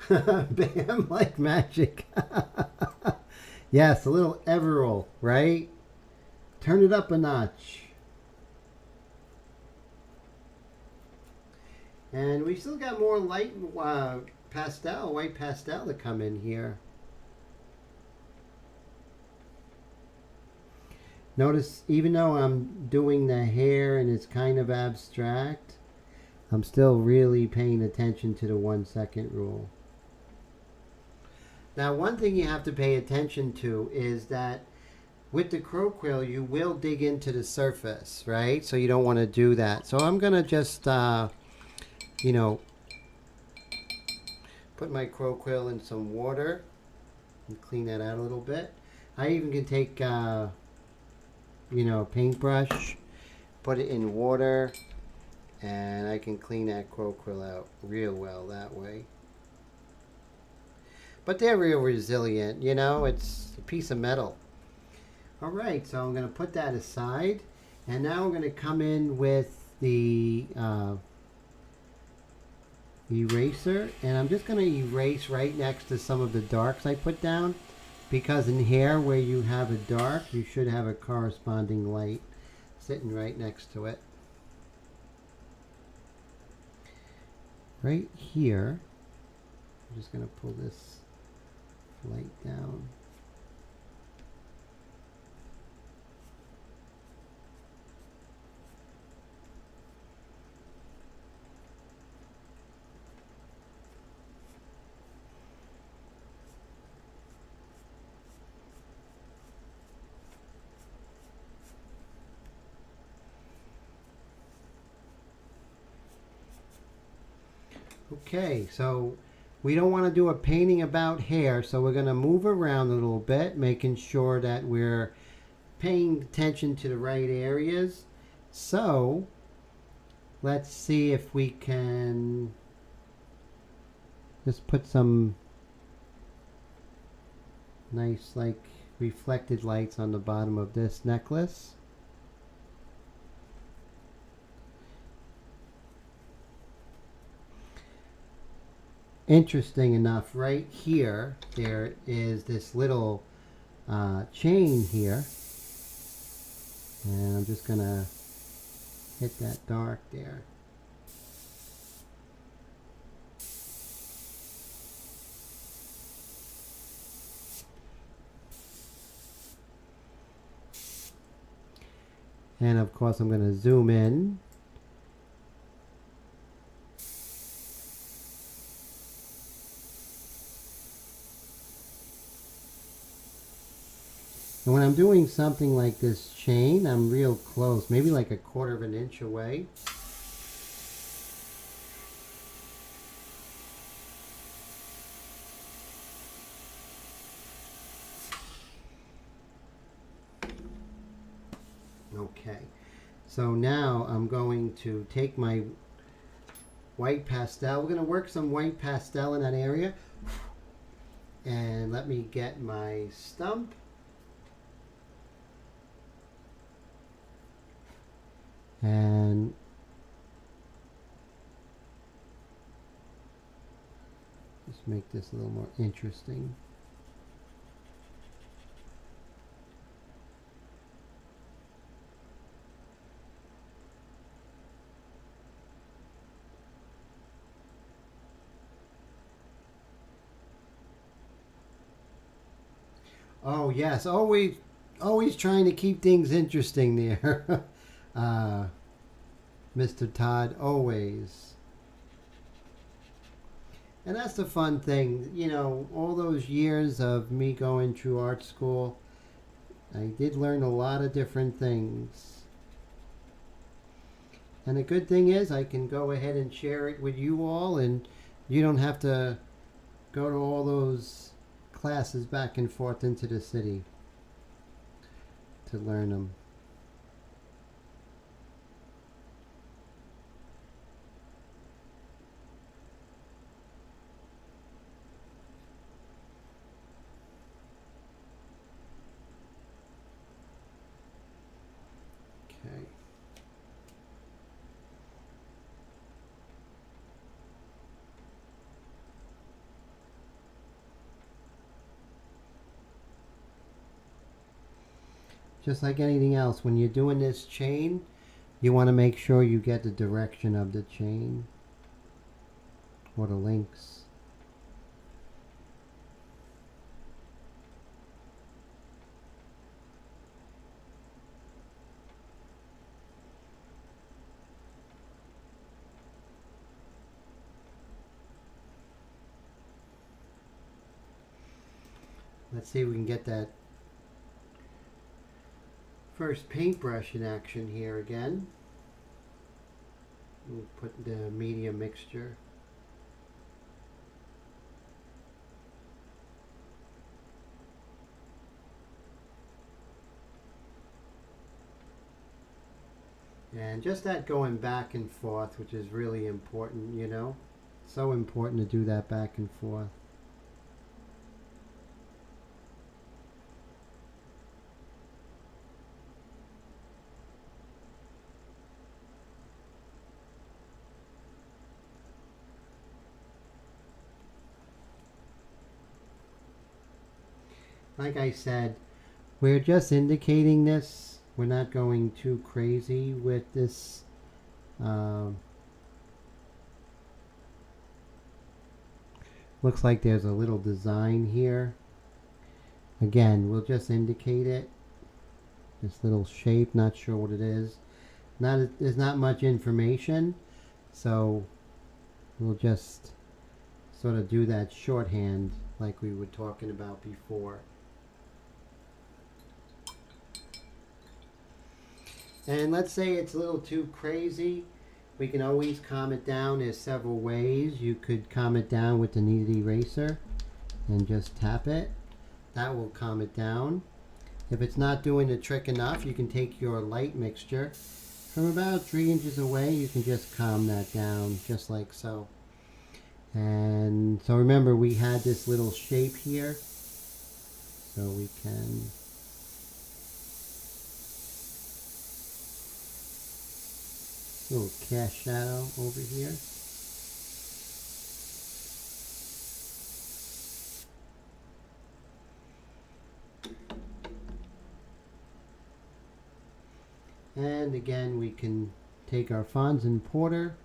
Bam, like magic. Yes, a little Everall, right? Turn it up a notch. And we still got more light pastel, white pastel to come in here. Notice, even though I'm doing the hair and it's kind of abstract, I'm still really paying attention to the 1 second rule. Now, one thing you have to pay attention to is that with the crow quill, you will dig into the surface, right? So you don't want to do that. So I'm going to just, you know, put my crow quill in some water and clean that out a little bit. I even can take, you know, a paintbrush, put it in water, and I can clean that crow quill out real well that way. But they're real resilient, you know, it's a piece of metal. All right, so I'm going to put that aside, and now I'm going to come in with the eraser, and I'm just going to erase right next to some of the darks I put down, because in hair where you have a dark, you should have a corresponding light sitting right next to it. Right here, I'm just going to pull this light down. Okay, so we don't want to do a painting about hair, so we're going to move around a little bit, making sure that we're paying attention to the right areas. So let's see if we can just put some nice, like, reflected lights on the bottom of this necklace. Interesting enough, right here there is this little chain here, and I'm just gonna hit that dark there. And of course I'm going to zoom in. And when I'm doing something like this chain, I'm real close, maybe like a 1/4 of an inch away. Okay, so now I'm going to take my white pastel. We're going to work some white pastel in that area. And let me get my stump. And just make this a little more interesting. Oh yes, always trying to keep things interesting there. Mr. Todd, always. And that's the fun thing, you know, all those years of me going through art school, I did learn a lot of different things. And the good thing is I can go ahead and share it with you all, and you don't have to go to all those classes back and forth into the city to learn them. Okay. Just like anything else, when you're doing this chain, you want to make sure you get the direction of the chain or the links. Let's see if we can get that first paintbrush in action here again. We'll put the medium mixture. And just that going back and forth, which is really important, you know. So important to do that back and forth. Like I said, we're just indicating this. We're not going too crazy with this. Looks like there's a little design here. Again, we'll just indicate it. This little shape, not sure what it is. There's not much information, so we'll just sort of do that shorthand like we were talking about before. And let's say it's a little too crazy, we can always calm it down. There's several ways. You could calm it down with the kneaded eraser and just tap it. That will calm it down. If it's not doing the trick enough, you can take your light mixture from about 3 inches away. You can just calm that down just like so. And so remember, we had this little shape here, so we can little cast shadow over here. And again, we can take our Fonz and Porter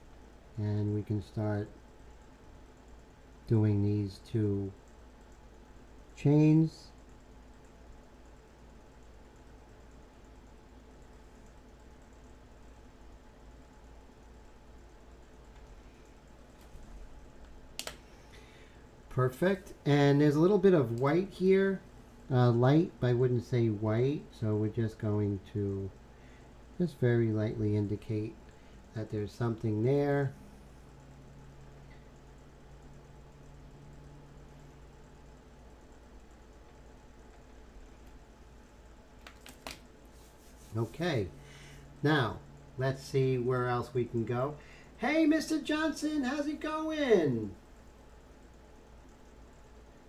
and we can start doing these two chains. perfect. And there's a little bit of white here. Light, but I wouldn't say white. So we're just going to just very lightly indicate that there's something there. Okay, now let's see where else we can go. Hey, Mr. Johnson, how's it going?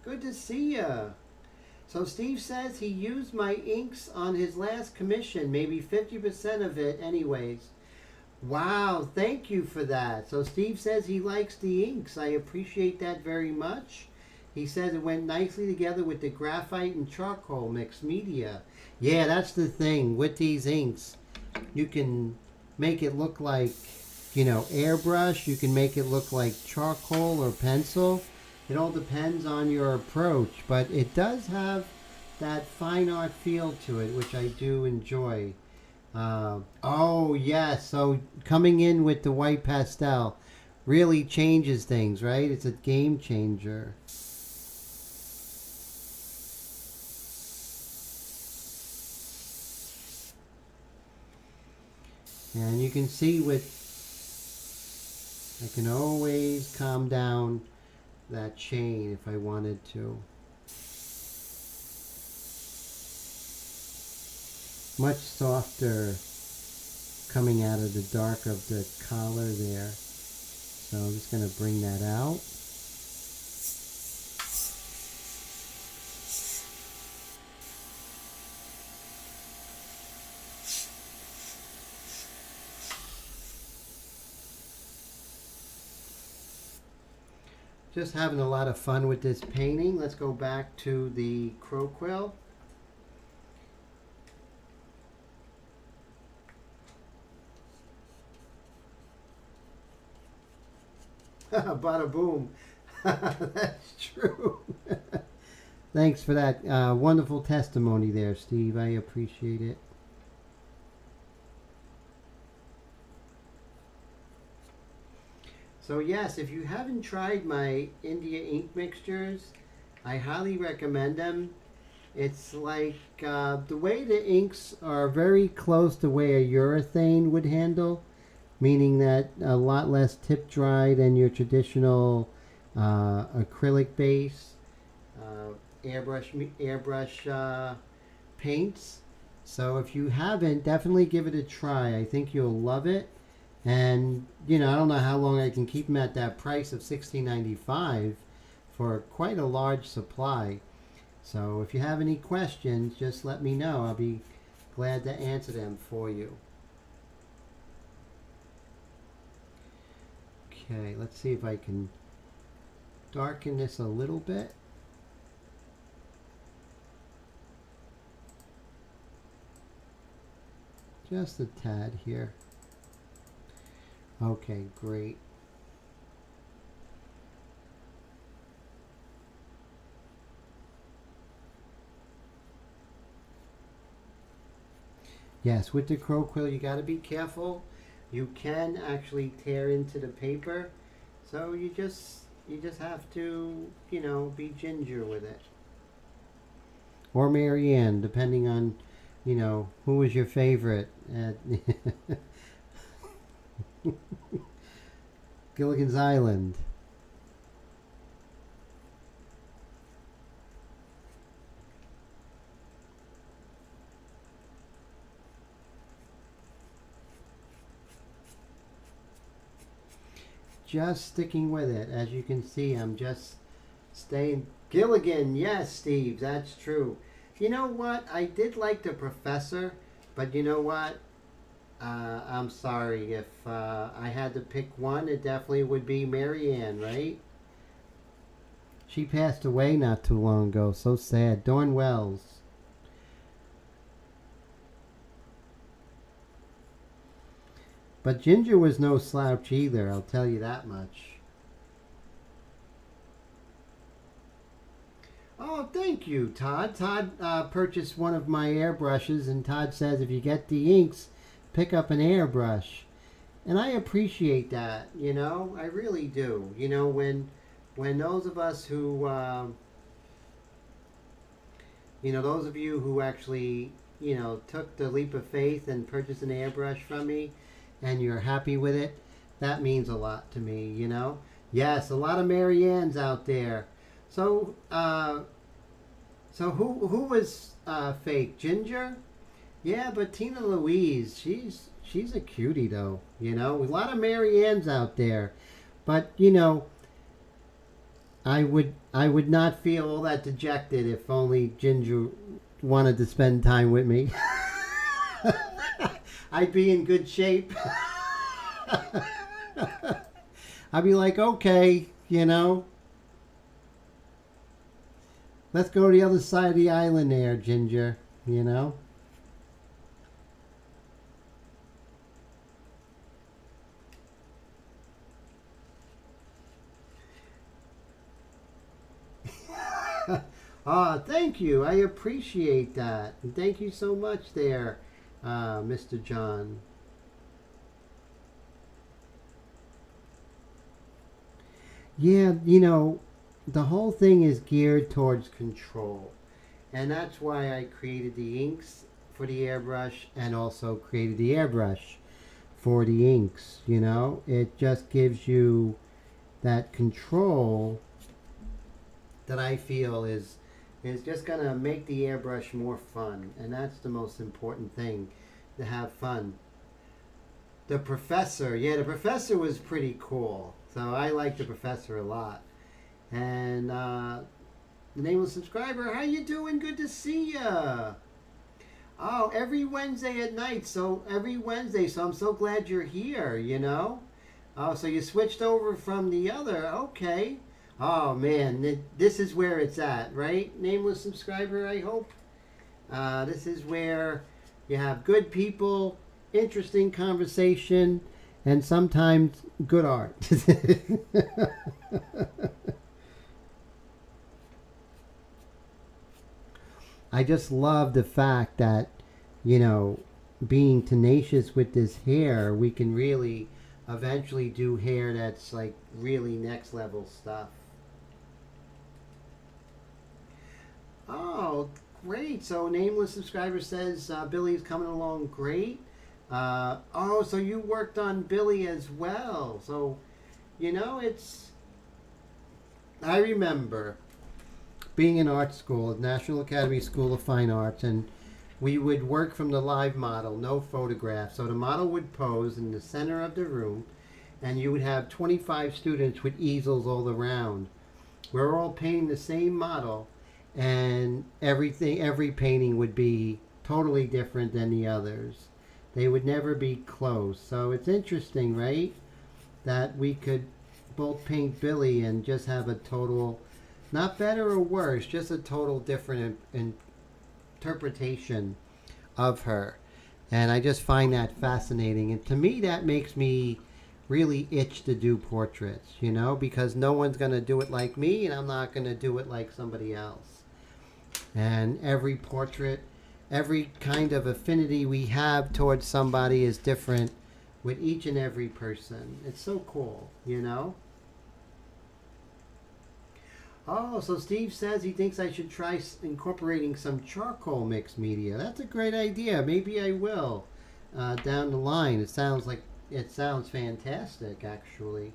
Good to see ya. So Steve says he used my inks on his last commission, maybe 50% of it anyways. Wow, thank you for that. So Steve says he likes the inks. I appreciate that very much. He says it went nicely together with the graphite and charcoal mixed media. Yeah, that's the thing with these inks. You can make it look like, you know, airbrush. You can make it look like charcoal or pencil. It all depends on your approach, but it does have that fine art feel to it, which I do enjoy. Oh, yes. So coming in with the white pastel really changes things, right? It's a game changer. And you can see I can always calm down that chain if I wanted to. Much softer coming out of the dark of the collar there. So I'm just going to bring that out. Just having a lot of fun with this painting. Let's go back to the crow quill. Bada boom. That's true. Thanks for that wonderful testimony there, Steve. I appreciate it. So yes, if you haven't tried my India ink mixtures, I highly recommend them. It's like the way the inks are very close to where a urethane would handle, meaning that a lot less tip dry than your traditional acrylic base airbrush paints. So if you haven't, definitely give it a try. I think you'll love it. And, you know, I don't know how long I can keep them at that price of $16.95 for quite a large supply. So if you have any questions, just let me know. I'll be glad to answer them for you. Okay, let's see if I can darken this a little bit. Just a tad here. Okay, great. Yes, with the crow quill, you got to be careful. You can actually tear into the paper, so you just have to, you know, be ginger with it. Or Marianne, depending on, you know, who was your favorite at Gilligan's Island. Just sticking with it. As you can see, I'm just staying. Gilligan, yes, Steve, that's true. You know what? I did like the professor, but you know what? I'm sorry. If I had to pick one, it definitely would be Marianne, right? She passed away not too long ago. So sad. Dawn Wells. But Ginger was no slouch either, I'll tell you that much. Oh, thank you, Todd. Todd purchased one of my airbrushes, and Todd says if you get the inks, pick up an airbrush. And I appreciate that, you know, I really do. You know, when when those of us who, those of you who actually, took the leap of faith and purchased an airbrush from me and you're happy with it, that means a lot to me. Yes, a lot of Marianne's out there. So, who was fake? Ginger? Yeah, but Tina Louise, she's a cutie though. A lot of Marianne's out there, but I would not feel all that dejected if only Ginger wanted to spend time with me. I'd be in good shape. I'd be like, okay, let's go to the other side of the island there, Ginger, Thank you. I appreciate that. And thank you so much there, Mr. John. Yeah, the whole thing is geared towards control. And that's why I created the inks for the airbrush and also created the airbrush for the inks. It just gives you that control that I feel is just going to make the airbrush more fun. And that's the most important thing, to have fun. The professor, the professor was pretty cool. So I like the professor a lot. And the nameless subscriber, how you doing? Good to see ya. Oh, every Wednesday at night. So every Wednesday. So I'm so glad you're here, Oh, so you switched over from the other. Okay. Oh, man. This is where it's at, right? Nameless subscriber, I hope. This is where you have good people, interesting conversation, and sometimes good art. I just love the fact that, being tenacious with this hair, we can really eventually do hair that's like really next level stuff. Oh, great. So nameless subscriber says Billy's coming along great. So you worked on Billy as well. So, I remember being in art school at National Academy School of Fine Arts, and we would work from the live model, no photograph. So the model would pose in the center of the room, and you would have 25 students with easels all around. We're all painting the same model, and every painting would be totally different than the others. They would never be close. So it's interesting, right? That we could both paint Billy and just have a total, not better or worse, just a total different interpretation of her. And I just find that fascinating. And to me, that makes me really itch to do portraits, because no one's going to do it like me, and I'm not going to do it like somebody else. And every portrait, every kind of affinity we have towards somebody is different with each and every person. It's so cool, Oh, so Steve says he thinks I should try incorporating some charcoal mixed media. That's a great idea. Maybe I will down the line. It sounds fantastic, actually.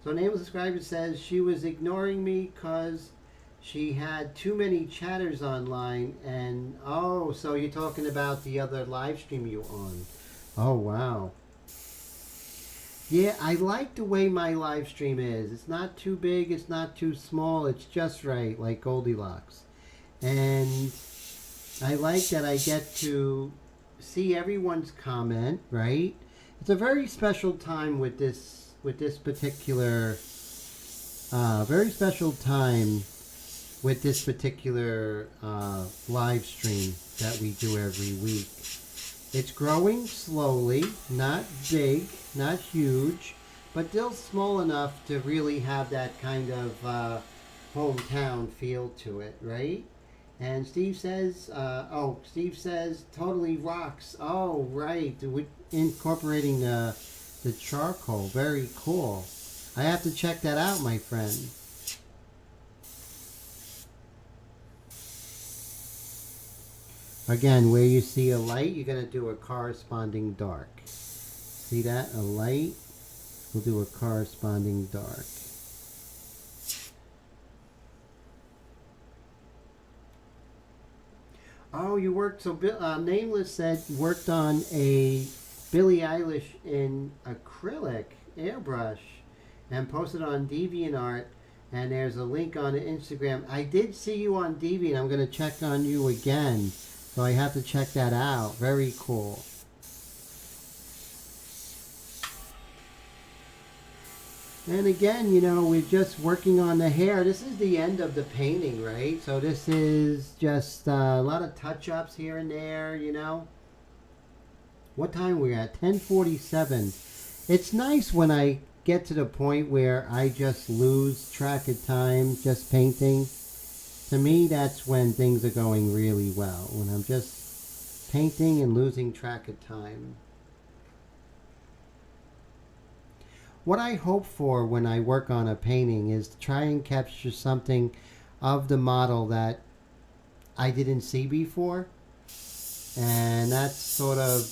So nameless subscriber says she was ignoring me because she had too many chatters online, and so you're talking about the other live stream you on. Oh, wow. Yeah, I like the way my live stream is. It's not too big, it's not too small, it's just right, like Goldilocks. And I like that I get to see everyone's comment, right? It's a very special time with this particular live stream that we do every week. It's growing slowly, not big, not huge, but still small enough to really have that kind of hometown feel to it, right? And Steve says, totally rocks. Oh, right, incorporating the charcoal. Very cool. I have to check that out, my friend. Again, where you see a light, you're going to do a corresponding dark. See that? A light, we'll do a corresponding dark. Oh, you worked, so Nameless said, worked on a Billie Eilish in acrylic airbrush and posted on DeviantArt, and there's a link on Instagram. I did see you on Deviant. I'm going to check on you again, so I have to check that out. Very cool. And again, you know, we're just working on the hair. This is the end of the painting, right? So this is just a lot of touch-ups here and there, you know. What time are we at? 10:47. It's nice when I get to the point where I just lose track of time just painting. To me, that's when things are going really well. When I'm just painting and losing track of time. What I hope for when I work on a painting is to try and capture something of the model that I didn't see before. And that's sort of,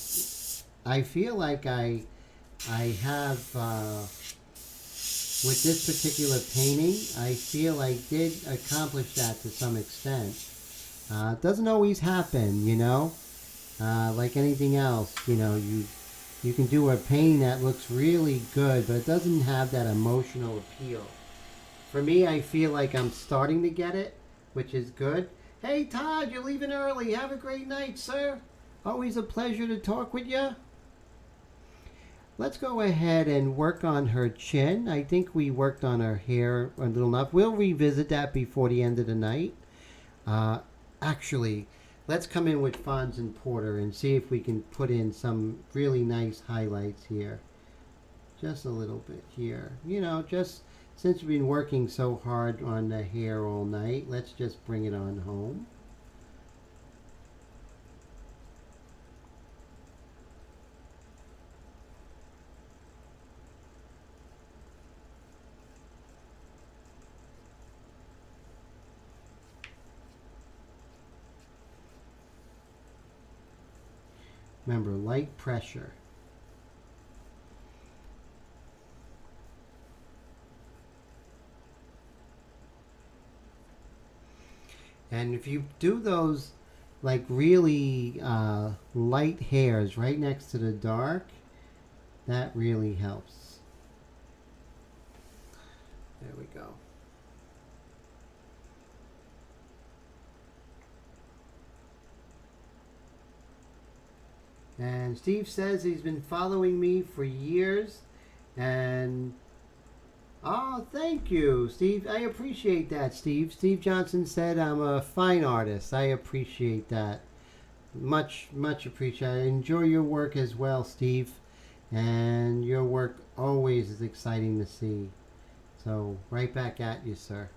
I feel like I have, with this particular painting, I feel I did accomplish that to some extent. It doesn't always happen, you know. Like anything else, you know, you can do a painting that looks really good, but it doesn't have that emotional appeal. For me, I feel like I'm starting to get it, which is good. Hey, Todd, you're leaving early. Have a great night, sir. Always a pleasure to talk with you. Let's go ahead and work on her chin. I think we worked on her hair a little enough. We'll revisit that before the end of the night. Actually, let's come in with Fons and Porter and see if we can put in some really nice highlights here. Just a little bit here. You know, just since we've been working so hard on the hair all night, let's just bring it on home. Remember, light pressure. And if you do those like really light hairs right next to the dark, that really helps. There we go. And Steve says he's been following me for years. And, oh, thank you, Steve. I appreciate that, Steve. Steve Johnson said I'm a fine artist. I appreciate that. Much, much appreciated. I enjoy your work as well, Steve. And your work always is exciting to see. So, right back at you, sir.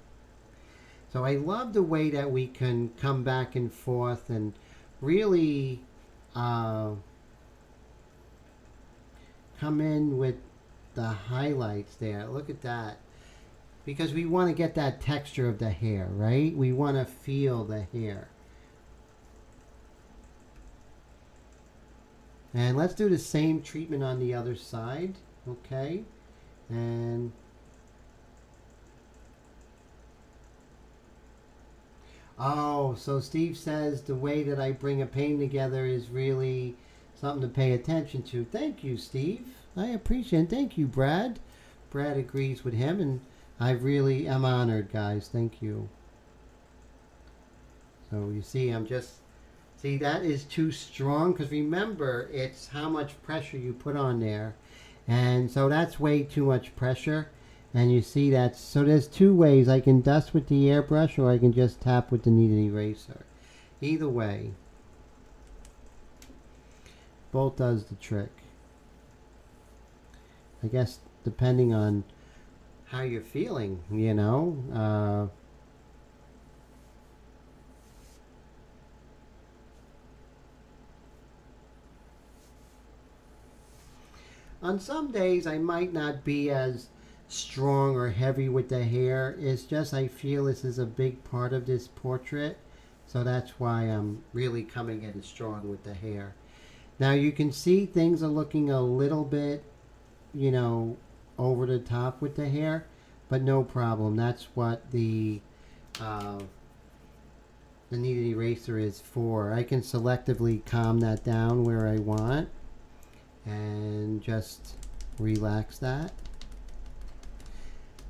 So I love the way that we can come back and forth and really come in with the highlights there. Look at that. Because we want to get that texture of the hair, right? We want to feel the hair. And let's do the same treatment on the other side. Okay. And oh, so Steve says the way that I bring a painting together is really something to pay attention to. Thank you, Steve. I appreciate it. Thank you, Brad. Brad agrees with him, and I really am honored, guys. Thank you. So you see, I'm just, see, that is too strong, because remember, it's how much pressure you put on there. And so that's way too much pressure. And you see that, so there's two ways. I can dust with the airbrush, or I can just tap with the kneaded eraser. Either way, both does the trick. I guess depending on how you're feeling, you know. On some days, I might not be as strong or heavy with the hair. It's just I feel this is a big part of this portrait. So that's why I'm really coming in strong with the hair. Now you can see things are looking a little bit, you know, over the top with the hair, but no problem. That's what the kneaded eraser is for. I can selectively calm that down where I want and just relax that.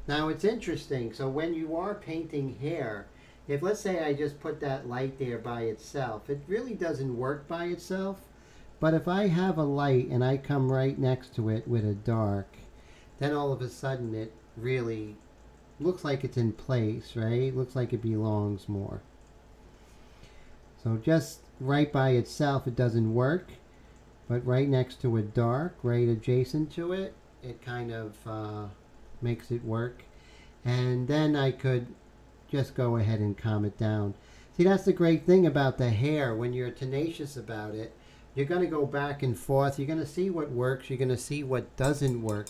Now it's interesting, so when you are painting hair, if let's say I just put that light there by itself, it really doesn't work by itself. But if I have a light and I come right next to it with a dark, then all of a sudden it really looks like it's in place, right? Looks like it belongs more. So just right by itself it doesn't work, but right next to a dark, right adjacent to it, it kind of makes it work. And then I could just go ahead and calm it down. See, that's the great thing about the hair. When you're tenacious about it, you're going to go back and forth. You're going to see what works. You're going to see what doesn't work.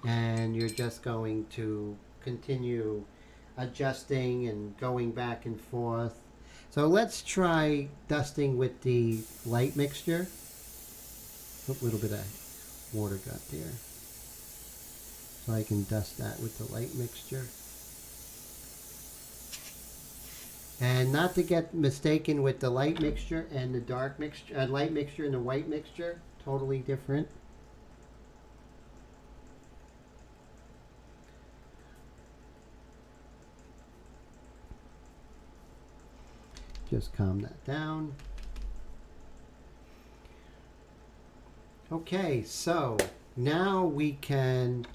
And you're just going to continue adjusting and going back and forth. So let's try dusting with the light mixture. A little bit of water got there. So I can dust that with the light mixture. And not to get mistaken with the light mixture and the dark mixture, light mixture and the white mixture, totally different. Just calm that down. Okay, so now we can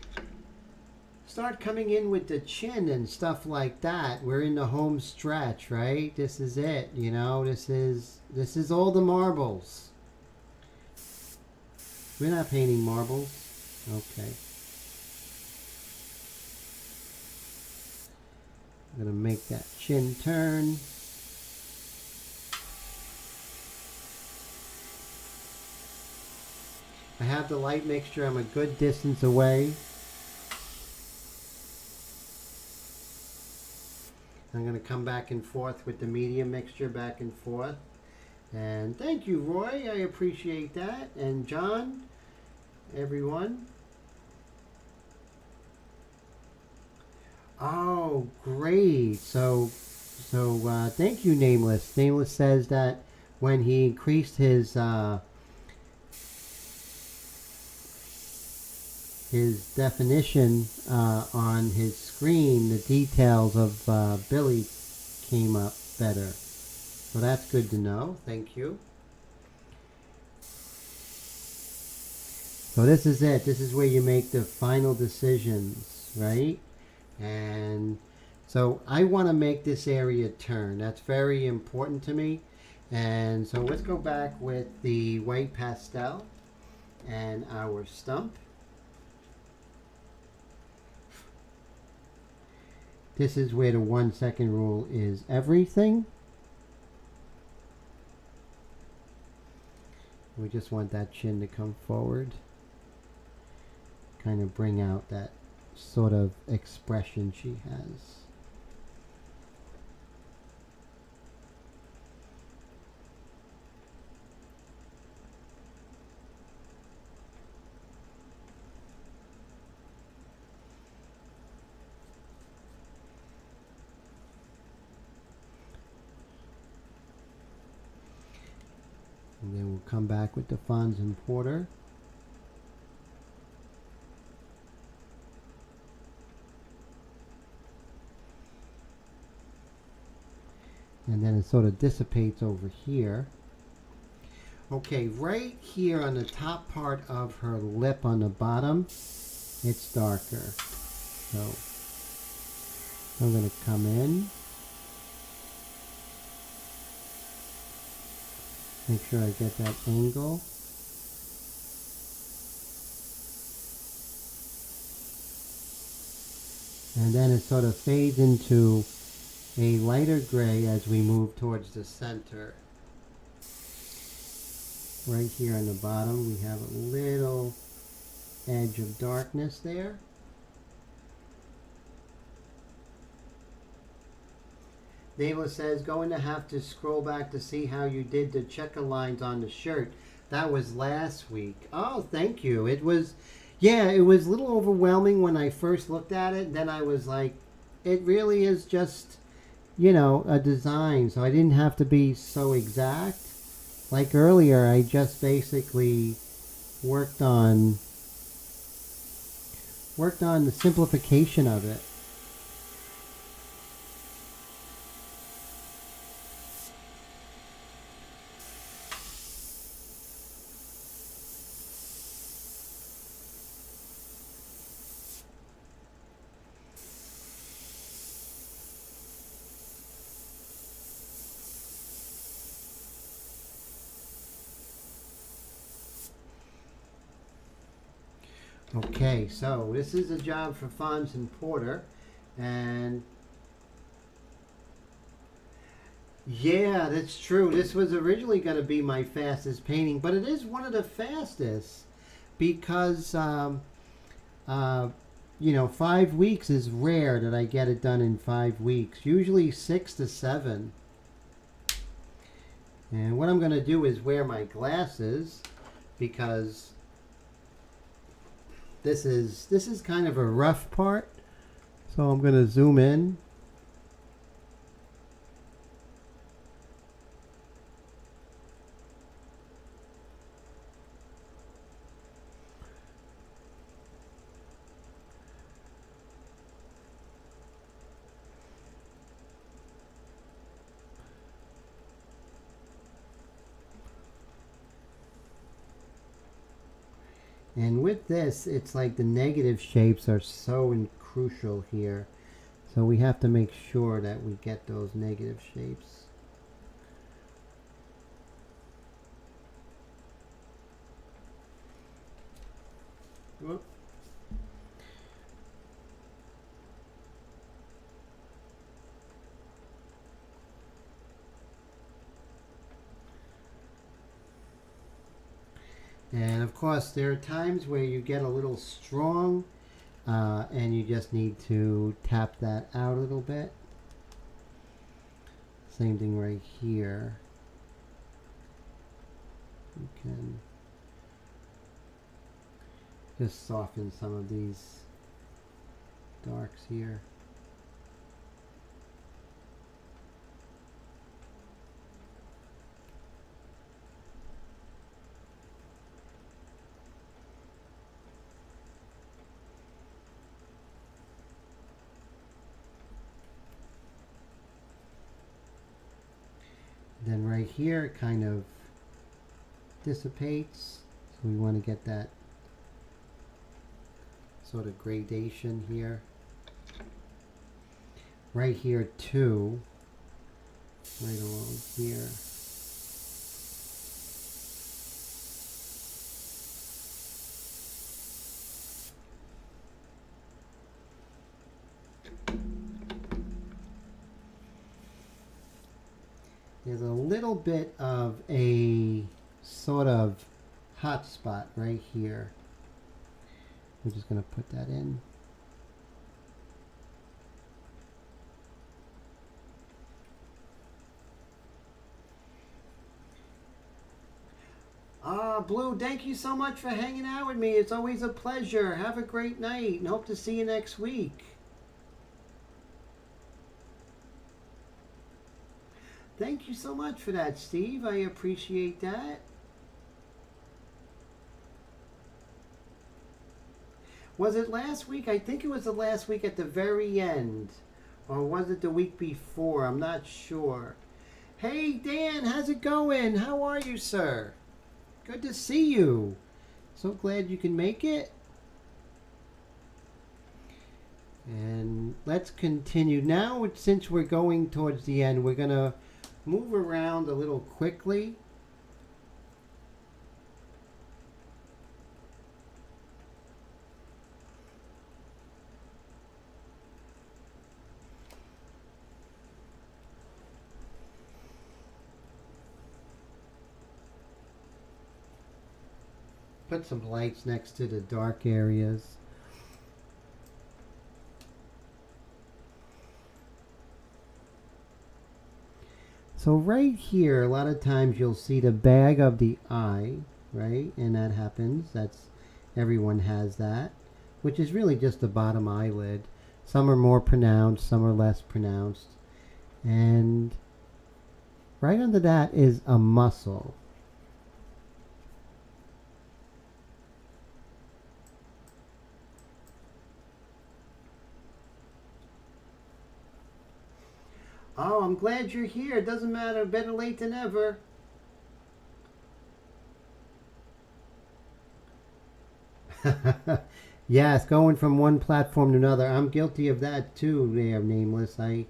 start coming in with the chin and stuff like that. We're in the home stretch, right? This is it, you know, this is all the marbles. We're not painting marbles. Okay. I'm gonna make that chin turn. I have the light mixture. I'm a good distance away. I'm going to come back and forth with the medium mixture, back and forth. And thank you, Roy. I appreciate that. And John, everyone. Oh, great. So thank you, Nameless. Nameless says that when he increased his definition on his screen, the details of Billy came up better. So that's good to know. Thank you. So this is it. This is where you make the final decisions, right? And so I want to make this area turn. That's very important to me. And so let's go back with the white pastel and our stump. This is where the 1 second rule is everything. We just want that chin to come forward. Kind of bring out that sort of expression she has. And then we'll come back with the Fons and Porter. And then it sort of dissipates over here. Okay, right here on the top part of her lip on the bottom, it's darker. So I'm going to come in. Make sure I get that angle. And then it sort of fades into a lighter gray as we move towards the center. Right here on the bottom we have a little edge of darkness there. Nayla says, going to have to scroll back to see how you did the checker lines on the shirt. That was last week. Oh, thank you. It was, yeah, it was a little overwhelming when I first looked at it. Then I was like, it really is just, you know, a design. So I didn't have to be so exact. Like earlier, I just basically worked on the simplification of it. Okay, so this is a job for Fons and Porter, and yeah, that's true. This was originally going to be my fastest painting, but it is one of the fastest because, you know, 5 weeks is rare that I get it done in 5 weeks. Usually 6 to 7. And what I'm going to do is wear my glasses because this is kind of a rough part. So I'm going to zoom in. And with this, it's like the negative shapes are so crucial here. So we have to make sure that we get those negative shapes. Whoop. And of course, there are times where you get a little strong and you just need to tap that out a little bit. Same thing right here. You can just soften some of these darks here. Then right here it kind of dissipates, so we want to get that sort of gradation here. Right here too, right along here. There's a little bit of a sort of hot spot right here. We're just going to put that in. Blue, thank you so much for hanging out with me. It's always a pleasure. Have a great night and hope to see you next week. Thank you so much for that, Steve. I appreciate that. Was it last week? I think it was the last week at the very end. Or was it the week before? I'm not sure. Hey, Dan, how's it going? How are you, sir? Good to see you. So glad you can make it. And let's continue. Now, since we're going towards the end, we're going to move around a little quickly. Put some lights next to the dark areas. So right here, a lot of times you'll see the bag of the eye, right? And that happens. Everyone has that, which is really just the bottom eyelid. Some are more pronounced, some are less pronounced. And right under that is a muscle. Oh, I'm glad you're here. It doesn't matter. Better late than ever. Yes, going from one platform to another. I'm guilty of that too, there, Nameless. I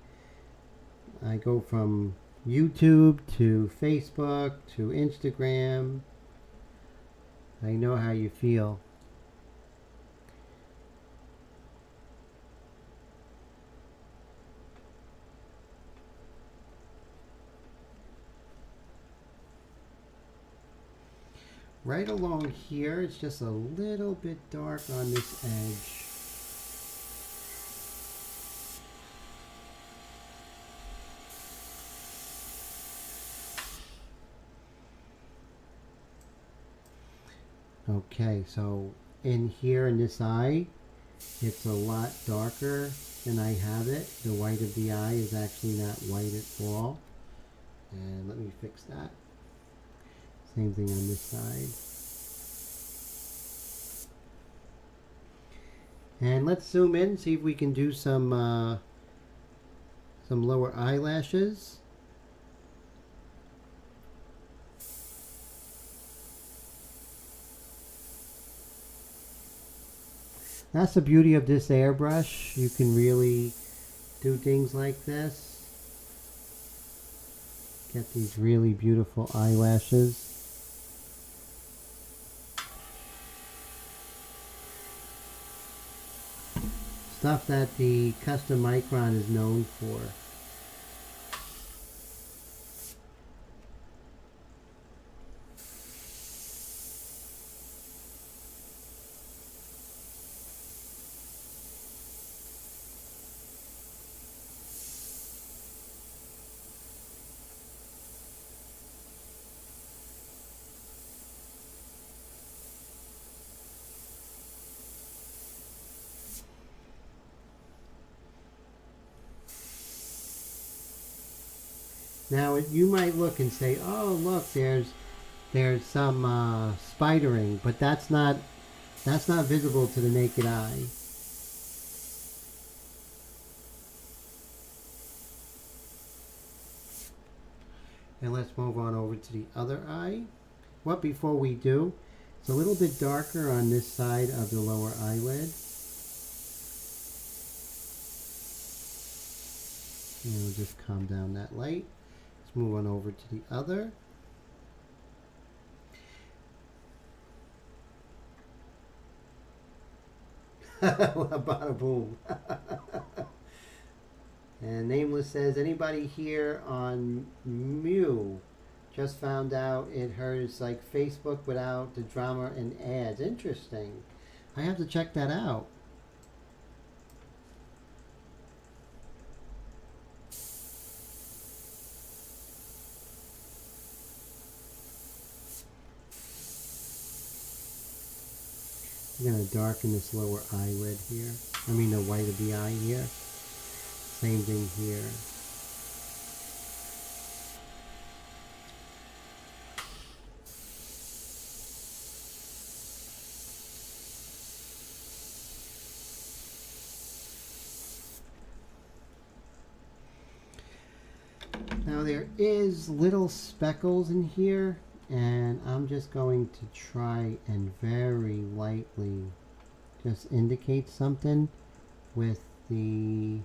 go from YouTube to Facebook to Instagram. I know how you feel. Right along here, it's just a little bit dark on this edge. Okay, so in here in this eye, it's a lot darker than I have it. The white of the eye is actually not white at all. And let me fix that. Same thing on this side. And let's zoom in, see if we can do some lower eyelashes. That's the beauty of this airbrush. You can really do things like this. Get these really beautiful eyelashes. Stuff that the custom micron is known for. Now you might look and say, "Oh, look, there's some spidering," but that's not visible to the naked eye. And let's move on over to the other eye. What before we do, it's a little bit darker on this side of the lower eyelid. And we'll just calm down that light. Let's move on over to the other. Bada boom. And Nameless says, anybody here on Mew just found out it hurts like Facebook without the drama and ads. Interesting. I have to check that out. I'm going to darken this lower eyelid here. I mean the white of the eye here. Same thing here. Now there is little speckles in here, and I'm just going to try and very lightly just indicate something with the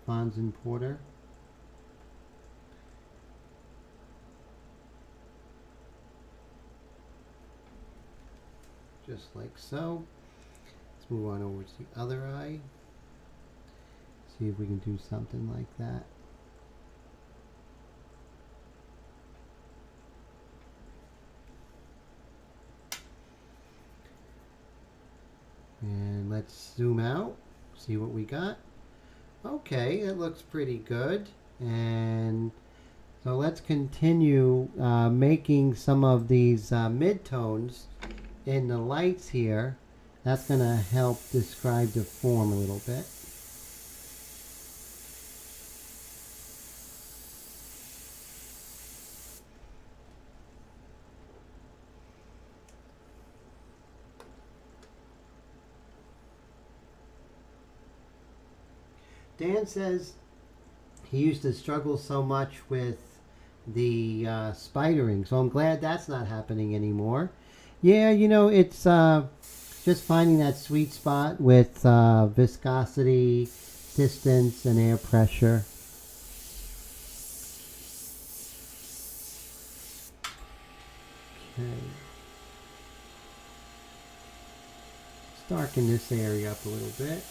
Fons and Porter. Just like so. Let's move on over to the other eye. See if we can do something like that. And let's zoom out, see what we got. Okay, it looks pretty good. And So let's continue making some of these midtones in the lights here. That's going to help describe the form a little bit. Dan says he used to struggle so much with the spidering, so I'm glad that's not happening anymore. Yeah, you know, it's just finding that sweet spot with viscosity, distance, and air pressure. Okay. Let's darken this area up a little bit.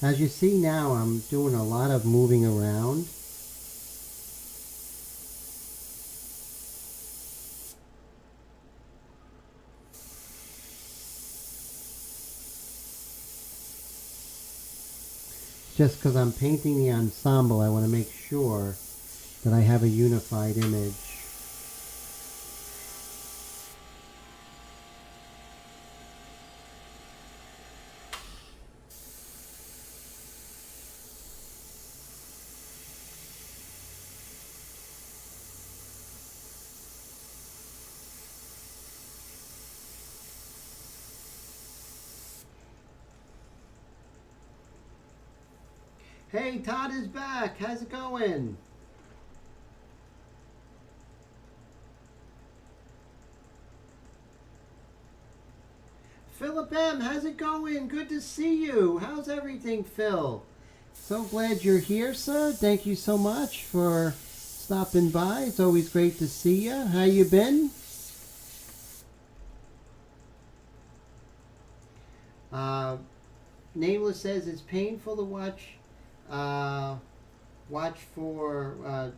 As you see now, I'm doing a lot of moving around. Just because I'm painting the ensemble, I want to make sure that I have a unified image. Hey, Todd is back. How's it going? Philip M, how's it going? Good to see you. How's everything, Phil? So glad you're here, sir. Thank you so much for stopping by. It's always great to see you. How you been? Nameless says it's painful to watch for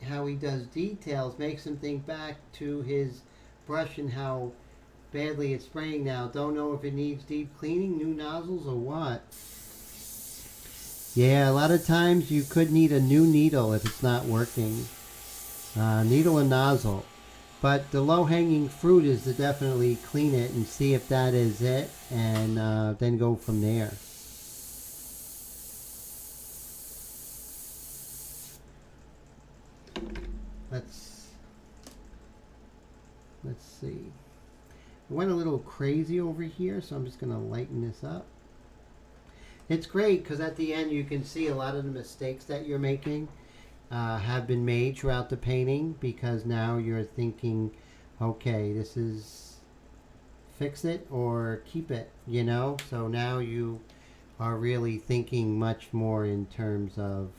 how he does details. Makes him think back to his brush and how badly it's spraying now. Don't know if it needs deep cleaning, new nozzles, or what. Yeah, a lot of times you could need a new needle if it's not working. Needle and nozzle. But the low-hanging fruit is to definitely clean it and see if that is it, and then go from there. Let's see. I went a little crazy over here, so I'm just going to lighten this up. It's great because at the end you can see a lot of the mistakes that you're making have been made throughout the painting, because now you're thinking, okay, this is fix it or keep it, you know? So now you are really thinking much more in terms of,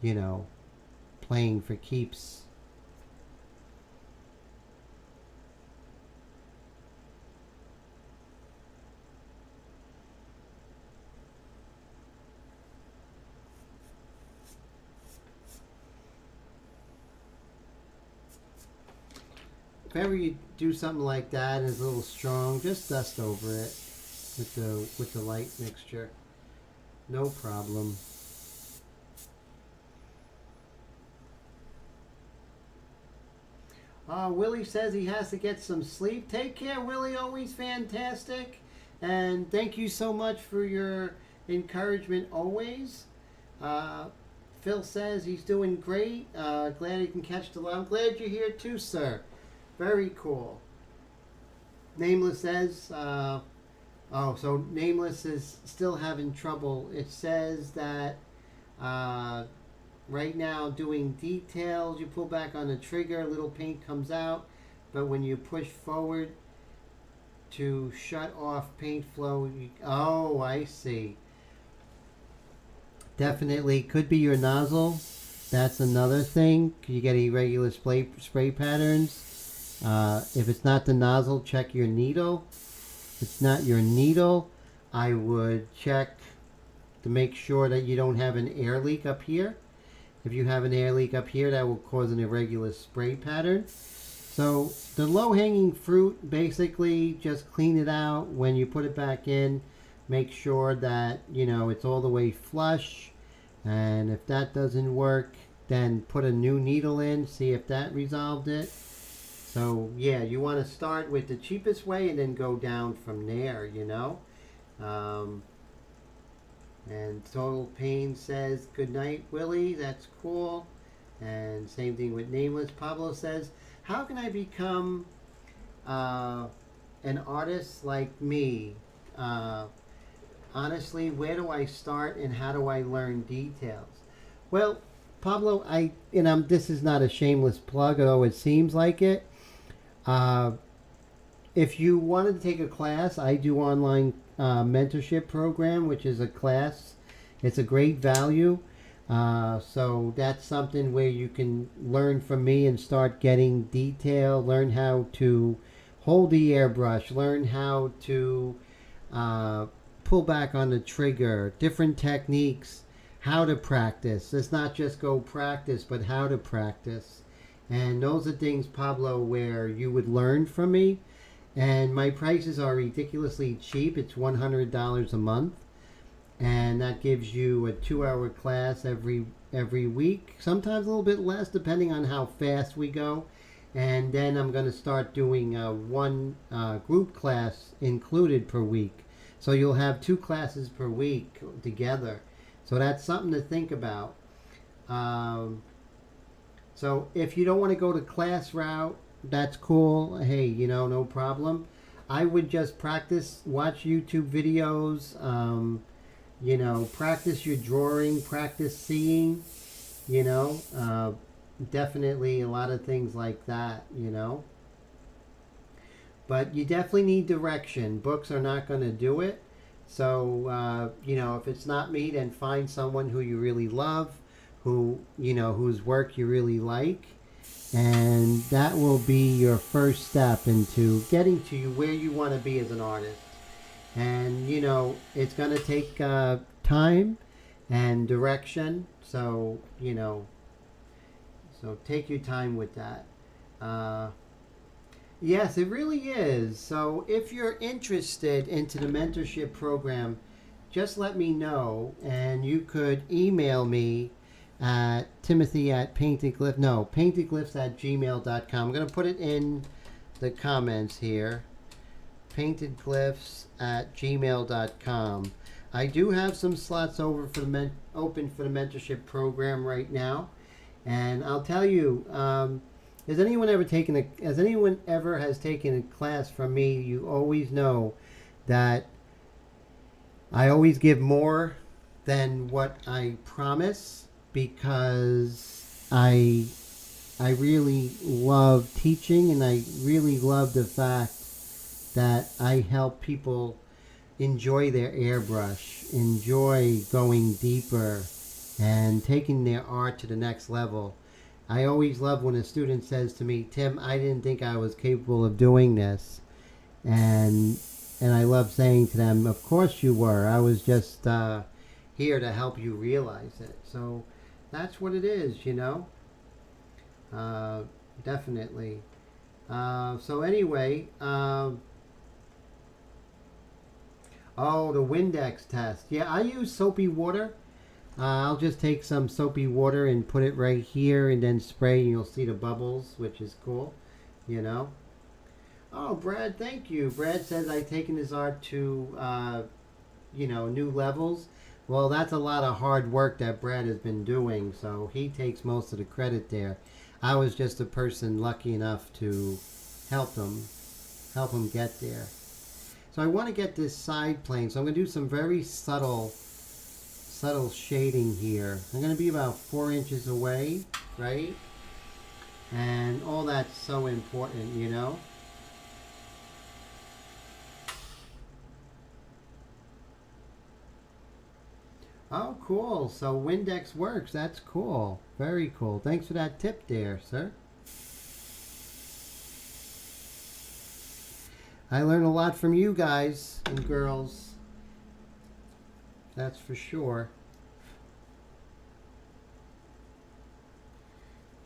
you know, playing for keeps. If ever you do something like that and it's a little strong, just dust over it with the light mixture. No problem. Willie says he has to get some sleep. Take care, Willie. Always fantastic. And thank you so much for your encouragement always. Phil says he's doing great. Glad he can catch the light. I'm glad you're here too, sir. Very cool. Nameless says, so Nameless is still having trouble. It says that right now doing details, you pull back on the trigger, a little paint comes out, but when you push forward to shut off paint flow, oh, I see. Definitely could be your nozzle. That's another thing. You get irregular spray patterns. If it's not the nozzle, check your needle. If it's not your needle, I would check to make sure that you don't have an air leak up here. If you have an air leak up here, that will cause an irregular spray pattern. So the low-hanging fruit, basically just clean it out. When you put it back in, make sure that, you know, it's all the way flush. And if that doesn't work, then put a new needle in, see if that resolved it. So yeah, you want to start with the cheapest way and then go down from there, you know. And Total Pain says, good night, Willie. That's cool. And same thing with Nameless. Pablo says, how can I become an artist like me? Honestly, where do I start and how do I learn details? Well, Pablo, this is not a shameless plug, although it seems like it. If you wanted to take a class, I do online mentorship program, which is a class. It's a great value. So that's something where you can learn from me and start getting detail, learn how to hold the airbrush, learn how to pull back on the trigger, different techniques, how to practice. It's not just go practice, but how to practice. And those are things, Pablo, where you would learn from me. And my prices are ridiculously cheap. It's $100 a month. And that gives you a 2-hour class every week. Sometimes a little bit less, depending on how fast we go. And then I'm going to start doing one group class included per week. So you'll have 2 classes per week together. So that's something to think about. So if you don't want to go the class route, that's cool. Hey, you know, no problem. I would just practice, watch YouTube videos, you know, practice your drawing, practice seeing, you know, definitely a lot of things like that, you know. But you definitely need direction. Books are not going to do it. So, you know, if it's not me, then find someone who you really love, who, you know, whose work you really like. And that will be your first step into getting to where you want to be as an artist. And, you know, it's going to take time and direction. So, you know, so take your time with that. Yes, it really is. So if you're interested into the mentorship program, just let me know. And you could email me at paintedglyphs@gmail.com. I'm going to put it in the comments here. paintedglyphs@gmail.com. I do have some slots open for the mentorship program right now. And I'll tell you, has anyone ever taken a class from me, you always know that I always give more than what I promise, because I really love teaching, and I really love the fact that I help people enjoy their airbrush, enjoy going deeper, and taking their art to the next level. I always love when a student says to me, Tim, I didn't think I was capable of doing this. And I love saying to them, of course you were. I was just here to help you realize it. So that's what it is, you know. Definitely. So anyway, oh, the Windex test. Yeah, I use soapy water. I'll just take some soapy water and put it right here and then spray, and you'll see the bubbles, which is cool, you know. Oh, Brad, thank you. Brad says I've taken his art to, you know, new levels. Well, that's a lot of hard work that Brad has been doing, so he takes most of the credit there. I was just a person lucky enough to help him get there. So I want to get this side plane, so I'm going to do some very subtle shading here. I'm going to be about 4 inches away, right? And all that's so important, you know. Oh, cool. So Windex works. That's cool. Very cool. Thanks for that tip there, sir. I learn a lot from you guys and girls. That's for sure.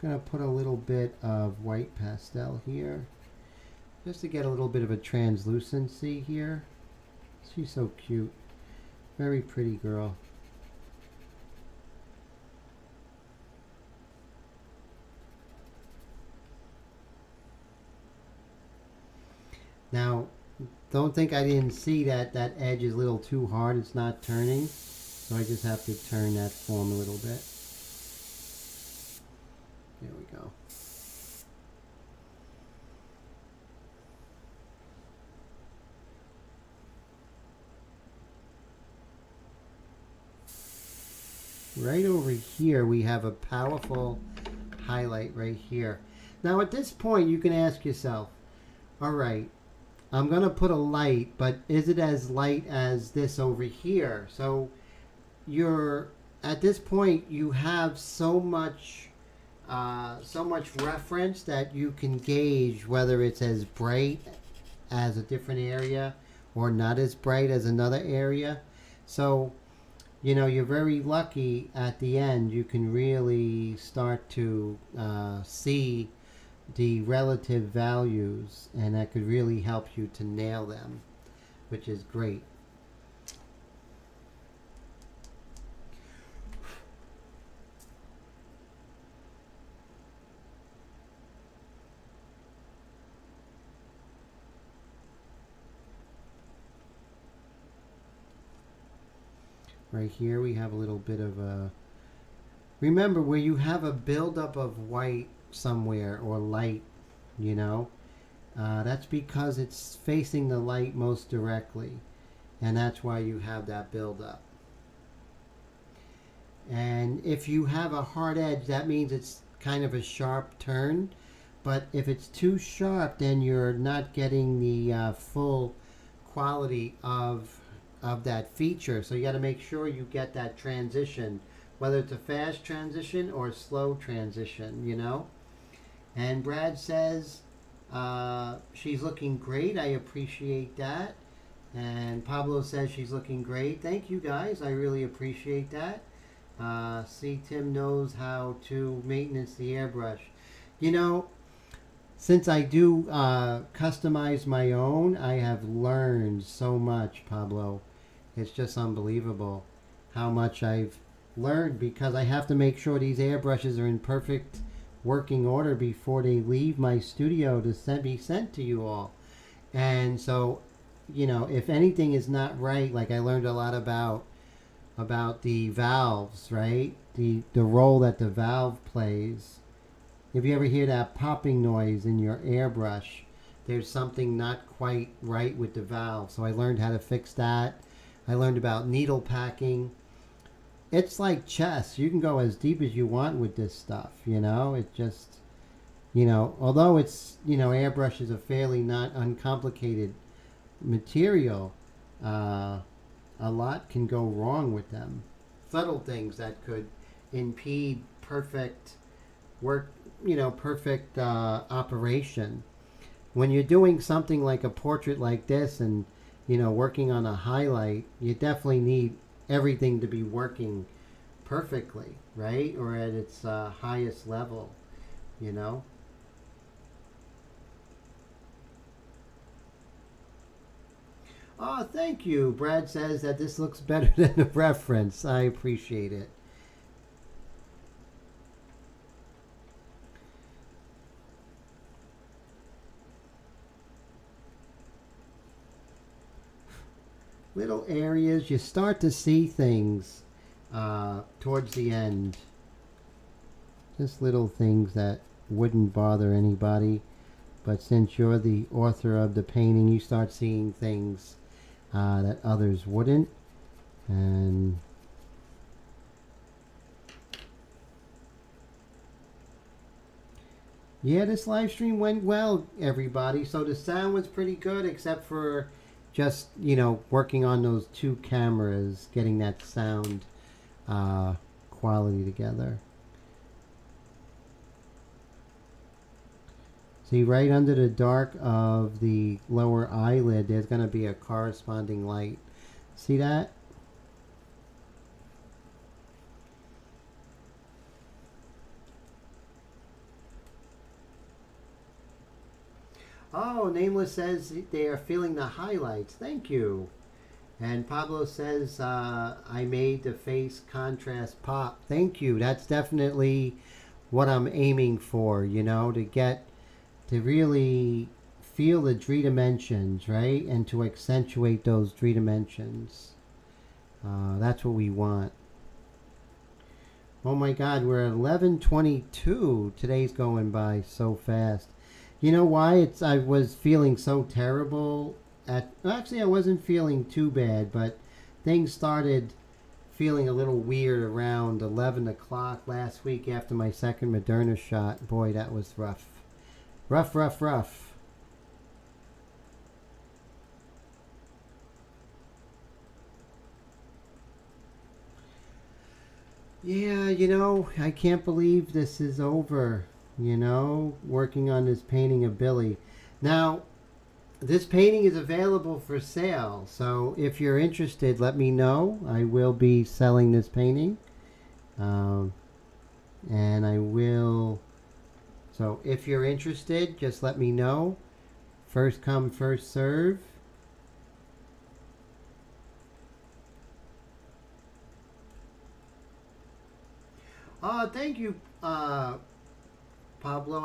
I'm going to put a little bit of white pastel here, just to get a little bit of a translucency here. She's so cute. Very pretty girl. Now, don't think I didn't see that that edge is a little too hard. It's not turning. So I just have to turn that form a little bit. There we go. Right over here, we have a powerful highlight right here. Now at this point, you can ask yourself, all right, I'm going to put a light, but is it as light as this over here? So you're, at this point, you have so much reference that you can gauge whether it's as bright as a different area or not as bright as another area. So, you know, you're very lucky at the end. You can really start to see the relative values, and that could really help you to nail them, which is great. Right here we have a little bit of a, remember where you have a buildup of white somewhere or light, you know, that's because it's facing the light most directly, and that's why you have that buildup. And if you have a hard edge, that means it's kind of a sharp turn, but if it's too sharp, then you're not getting the full quality of that feature. So you got to make sure you get that transition, whether it's a fast transition or a slow transition, you know. And Brad says she's looking great. I appreciate that. And Pablo says she's looking great. Thank you guys. I really appreciate that. See, Tim knows how to maintenance the airbrush. You know, since I do customize my own, I have learned so much, Pablo. It's just unbelievable how much I've learned, because I have to make sure these airbrushes are in perfect working order before they leave my studio to be sent to you all. And so, you know, if anything is not right, like I learned a lot about the valves, right? The role that the valve plays. If you ever hear that popping noise in your airbrush, there's something not quite right with the valve. So I learned how to fix that. I learned about needle packing. It's like chess. You can go as deep as you want with this stuff, you know. It just, you know, although it's, you know, airbrush is a fairly not uncomplicated material, a lot can go wrong with them. Subtle things that could impede perfect work, you know, perfect operation. When you're doing something like a portrait like this and, you know, working on a highlight, you definitely need everything to be working perfectly, right? Or at its highest level, you know? Oh, thank you. Brad says that this looks better than the reference. I appreciate it. Little areas, you start to see things towards the end. Just little things that wouldn't bother anybody. But since you're the author of the painting, you start seeing things that others wouldn't. And yeah, this live stream went well, everybody. So the sound was pretty good, except for just, you know, working on those two cameras, getting that sound quality together. See, right under the dark of the lower eyelid, there's going to be a corresponding light. See that? Oh, Nameless says they are feeling the highlights. Thank you. And Pablo says, I made the face contrast pop. Thank you. That's definitely what I'm aiming for, you know, to get to really feel the three dimensions, right? And to accentuate those three dimensions. That's what we want. Oh my God, we're at 11:22. Today's going by so fast. You know why? I was feeling so terrible actually I wasn't feeling too bad, but things started feeling a little weird around 11 o'clock last week after my second Moderna shot. Boy, that was rough. Rough, rough, rough. Yeah, you know, I can't believe this is over, you know, working on this painting of Billy. Now, this painting is available for sale, so if you're interested, let me know. I will be selling this painting. And I will... So if you're interested, just let me know. First come, first serve. Oh, thank you, Pablo.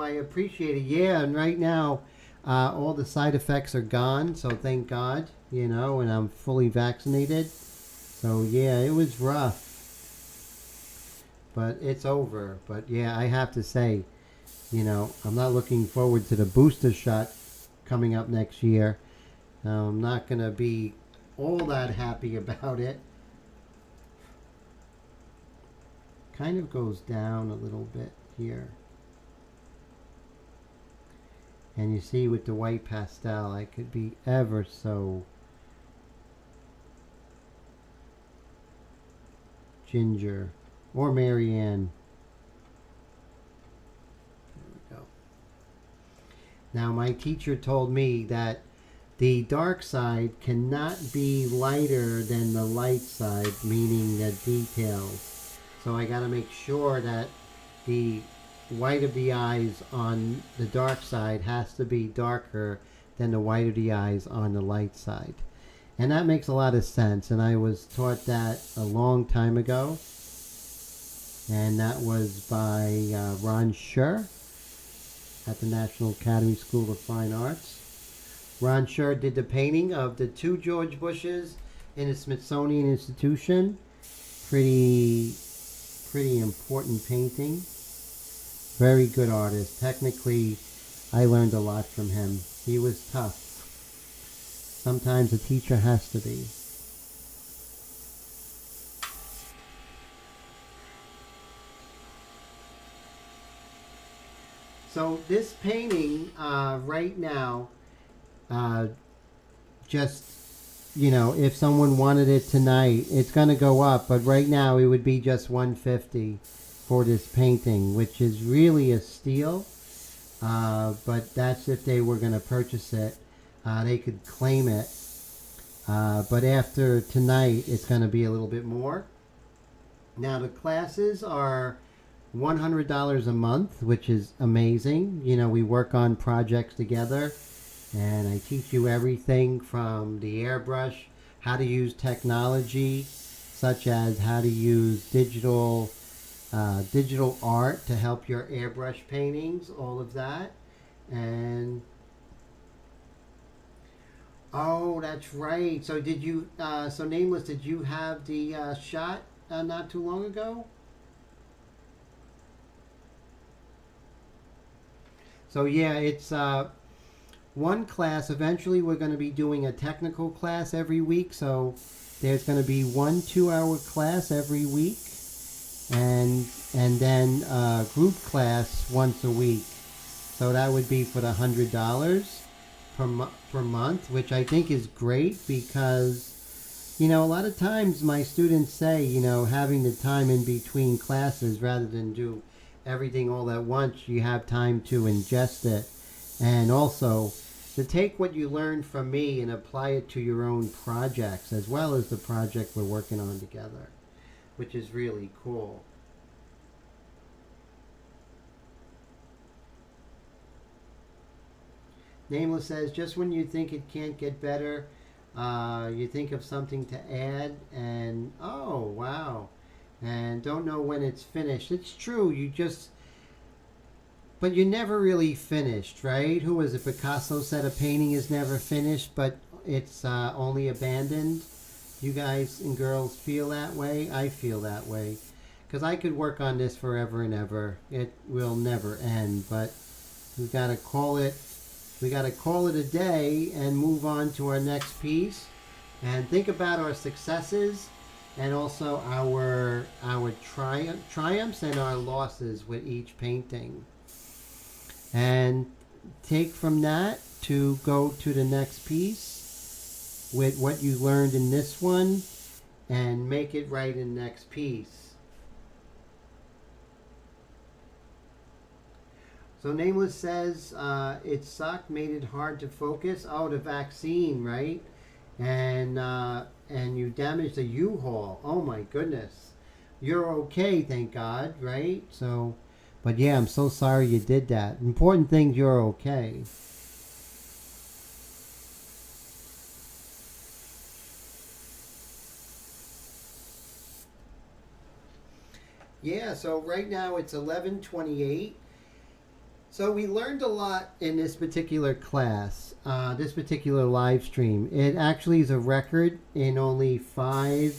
I appreciate it. Yeah, and right now, all the side effects are gone, so thank God, you know, and I'm fully vaccinated. So, yeah, it was rough. But it's over. But, yeah, I have to say, you know, I'm not looking forward to the booster shot coming up next year. I'm not going to be all that happy about it. Kind of goes down a little bit here. And you see with the white pastel, I could be ever so Ginger or Marianne. There we go. Now my teacher told me that the dark side cannot be lighter than the light side, meaning the details. So I got to make sure that the white of the eyes on the dark side has to be darker than the white of the eyes on the light side. And that makes a lot of sense. And I was taught that a long time ago. And that was by Ron Scher at the National Academy School of Fine Arts. Ron Scher did the painting of the two George Bushes in the Smithsonian Institution. Pretty important painting. Very good artist. Technically, I learned a lot from him. He was tough. Sometimes a teacher has to be. So this painting right now, just, you know, if someone wanted it tonight, it's going to go up. But right now it would be just $150 for this painting, which is really a steal. But that's if they were going to purchase it. They could claim it. But after tonight, it's going to be a little bit more. Now the classes are $100 a month, which is amazing. You know, we work on projects together, and I teach you everything from the airbrush, how to use technology, such as how to use digital art to help your airbrush paintings, all of that. And oh, that's right. So did you? So Nameless, did you have the shot not too long ago? So yeah, it's one class. Eventually, we're going to be doing a technical class every week. So there's going to be 1 2-hour class every week, and then group class once a week. So that would be for the $100 per month, which I think is great because, you know, a lot of times my students say, you know, having the time in between classes rather than do everything all at once, you have time to ingest it, and also to take what you learn from me and apply it to your own projects as well as the project we're working on together, which is really cool. Nameless says, just when you think it can't get better, you think of something to add, and oh, wow. And don't know when it's finished. It's true, but you're never really finished, right? Who was it? Picasso said a painting is never finished, but it's only abandoned. You guys and girls feel that way? I feel that way. Because I could work on this forever and ever. It will never end, but we got to call it a day and move on to our next piece. And think about our successes and also our triumphs and our losses with each painting. And take from that to go to the next piece with what you learned in this one and make it right in the next piece. So Nameless says, it sucked, made it hard to focus. Oh, the vaccine, right? And you damaged a U-Haul. Oh my goodness. You're okay, thank God, right? So, but yeah, I'm so sorry you did that. Important thing, you're okay. Yeah, so right now it's 11:28. So we learned a lot in this particular class, this particular live stream. It actually is a record in only five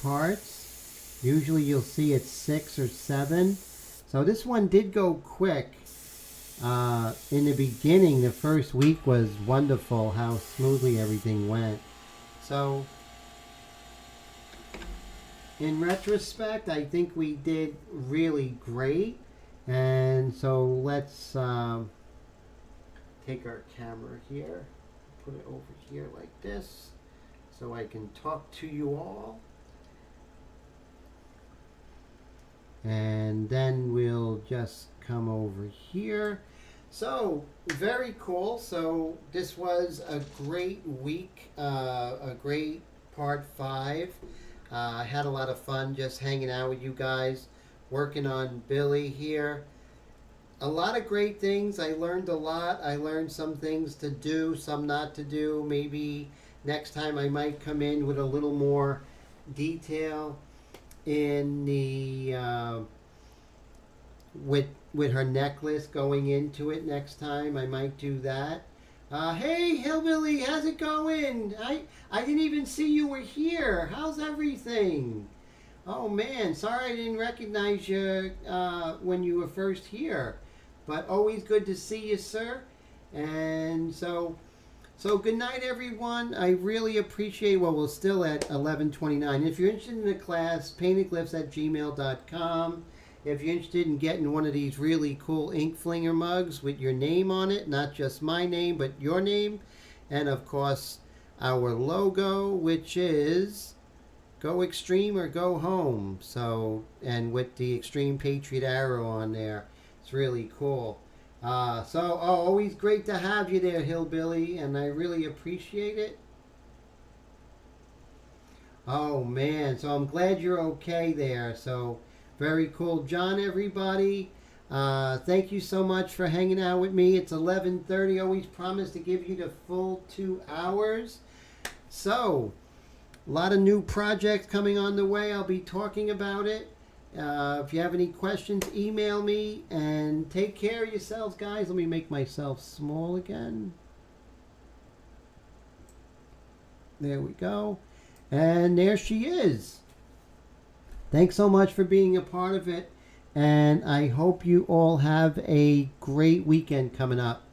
parts. Usually you'll see it's 6 or 7. So this one did go quick. In the beginning, the first week was wonderful how smoothly everything went. So in retrospect, I think we did really great. And so let's take our camera here, put it over here like this so I can talk to you all. And then we'll just come over here. So very cool. So this was a great week, a great part 5. I had a lot of fun just hanging out with you guys, working on Billy here. A lot of great things. I learned a lot. I learned some things to do, some not to do. Maybe next time I might come in with a little more detail in the with her necklace going into it next time. I might do that. Hey, Hillbilly, how's it going? I didn't even see you were here. How's everything? Oh man, sorry I didn't recognize you when you were first here. But always good to see you, sir. And so good night, everyone. I really appreciate, well, we're still at 11:29. If you're interested in the class, paintingclips@gmail.com. If you're interested in getting one of these really cool ink flinger mugs with your name on it, not just my name, but your name. And of course, our logo, which is Go Extreme or Go Home. So, and with the Extreme Patriot arrow on there. It's really cool. Always great to have you there, Hillbilly, and I really appreciate it. Oh man, so I'm glad you're okay there. So very cool. John, everybody, thank you so much for hanging out with me. It's 11:30. Always promise to give you the full 2 hours. So a lot of new projects coming on the way. I'll be talking about it. If you have any questions, email me, and take care of yourselves, guys. Let me make myself small again. There we go. And there she is. Thanks so much for being a part of it. And I hope you all have a great weekend coming up.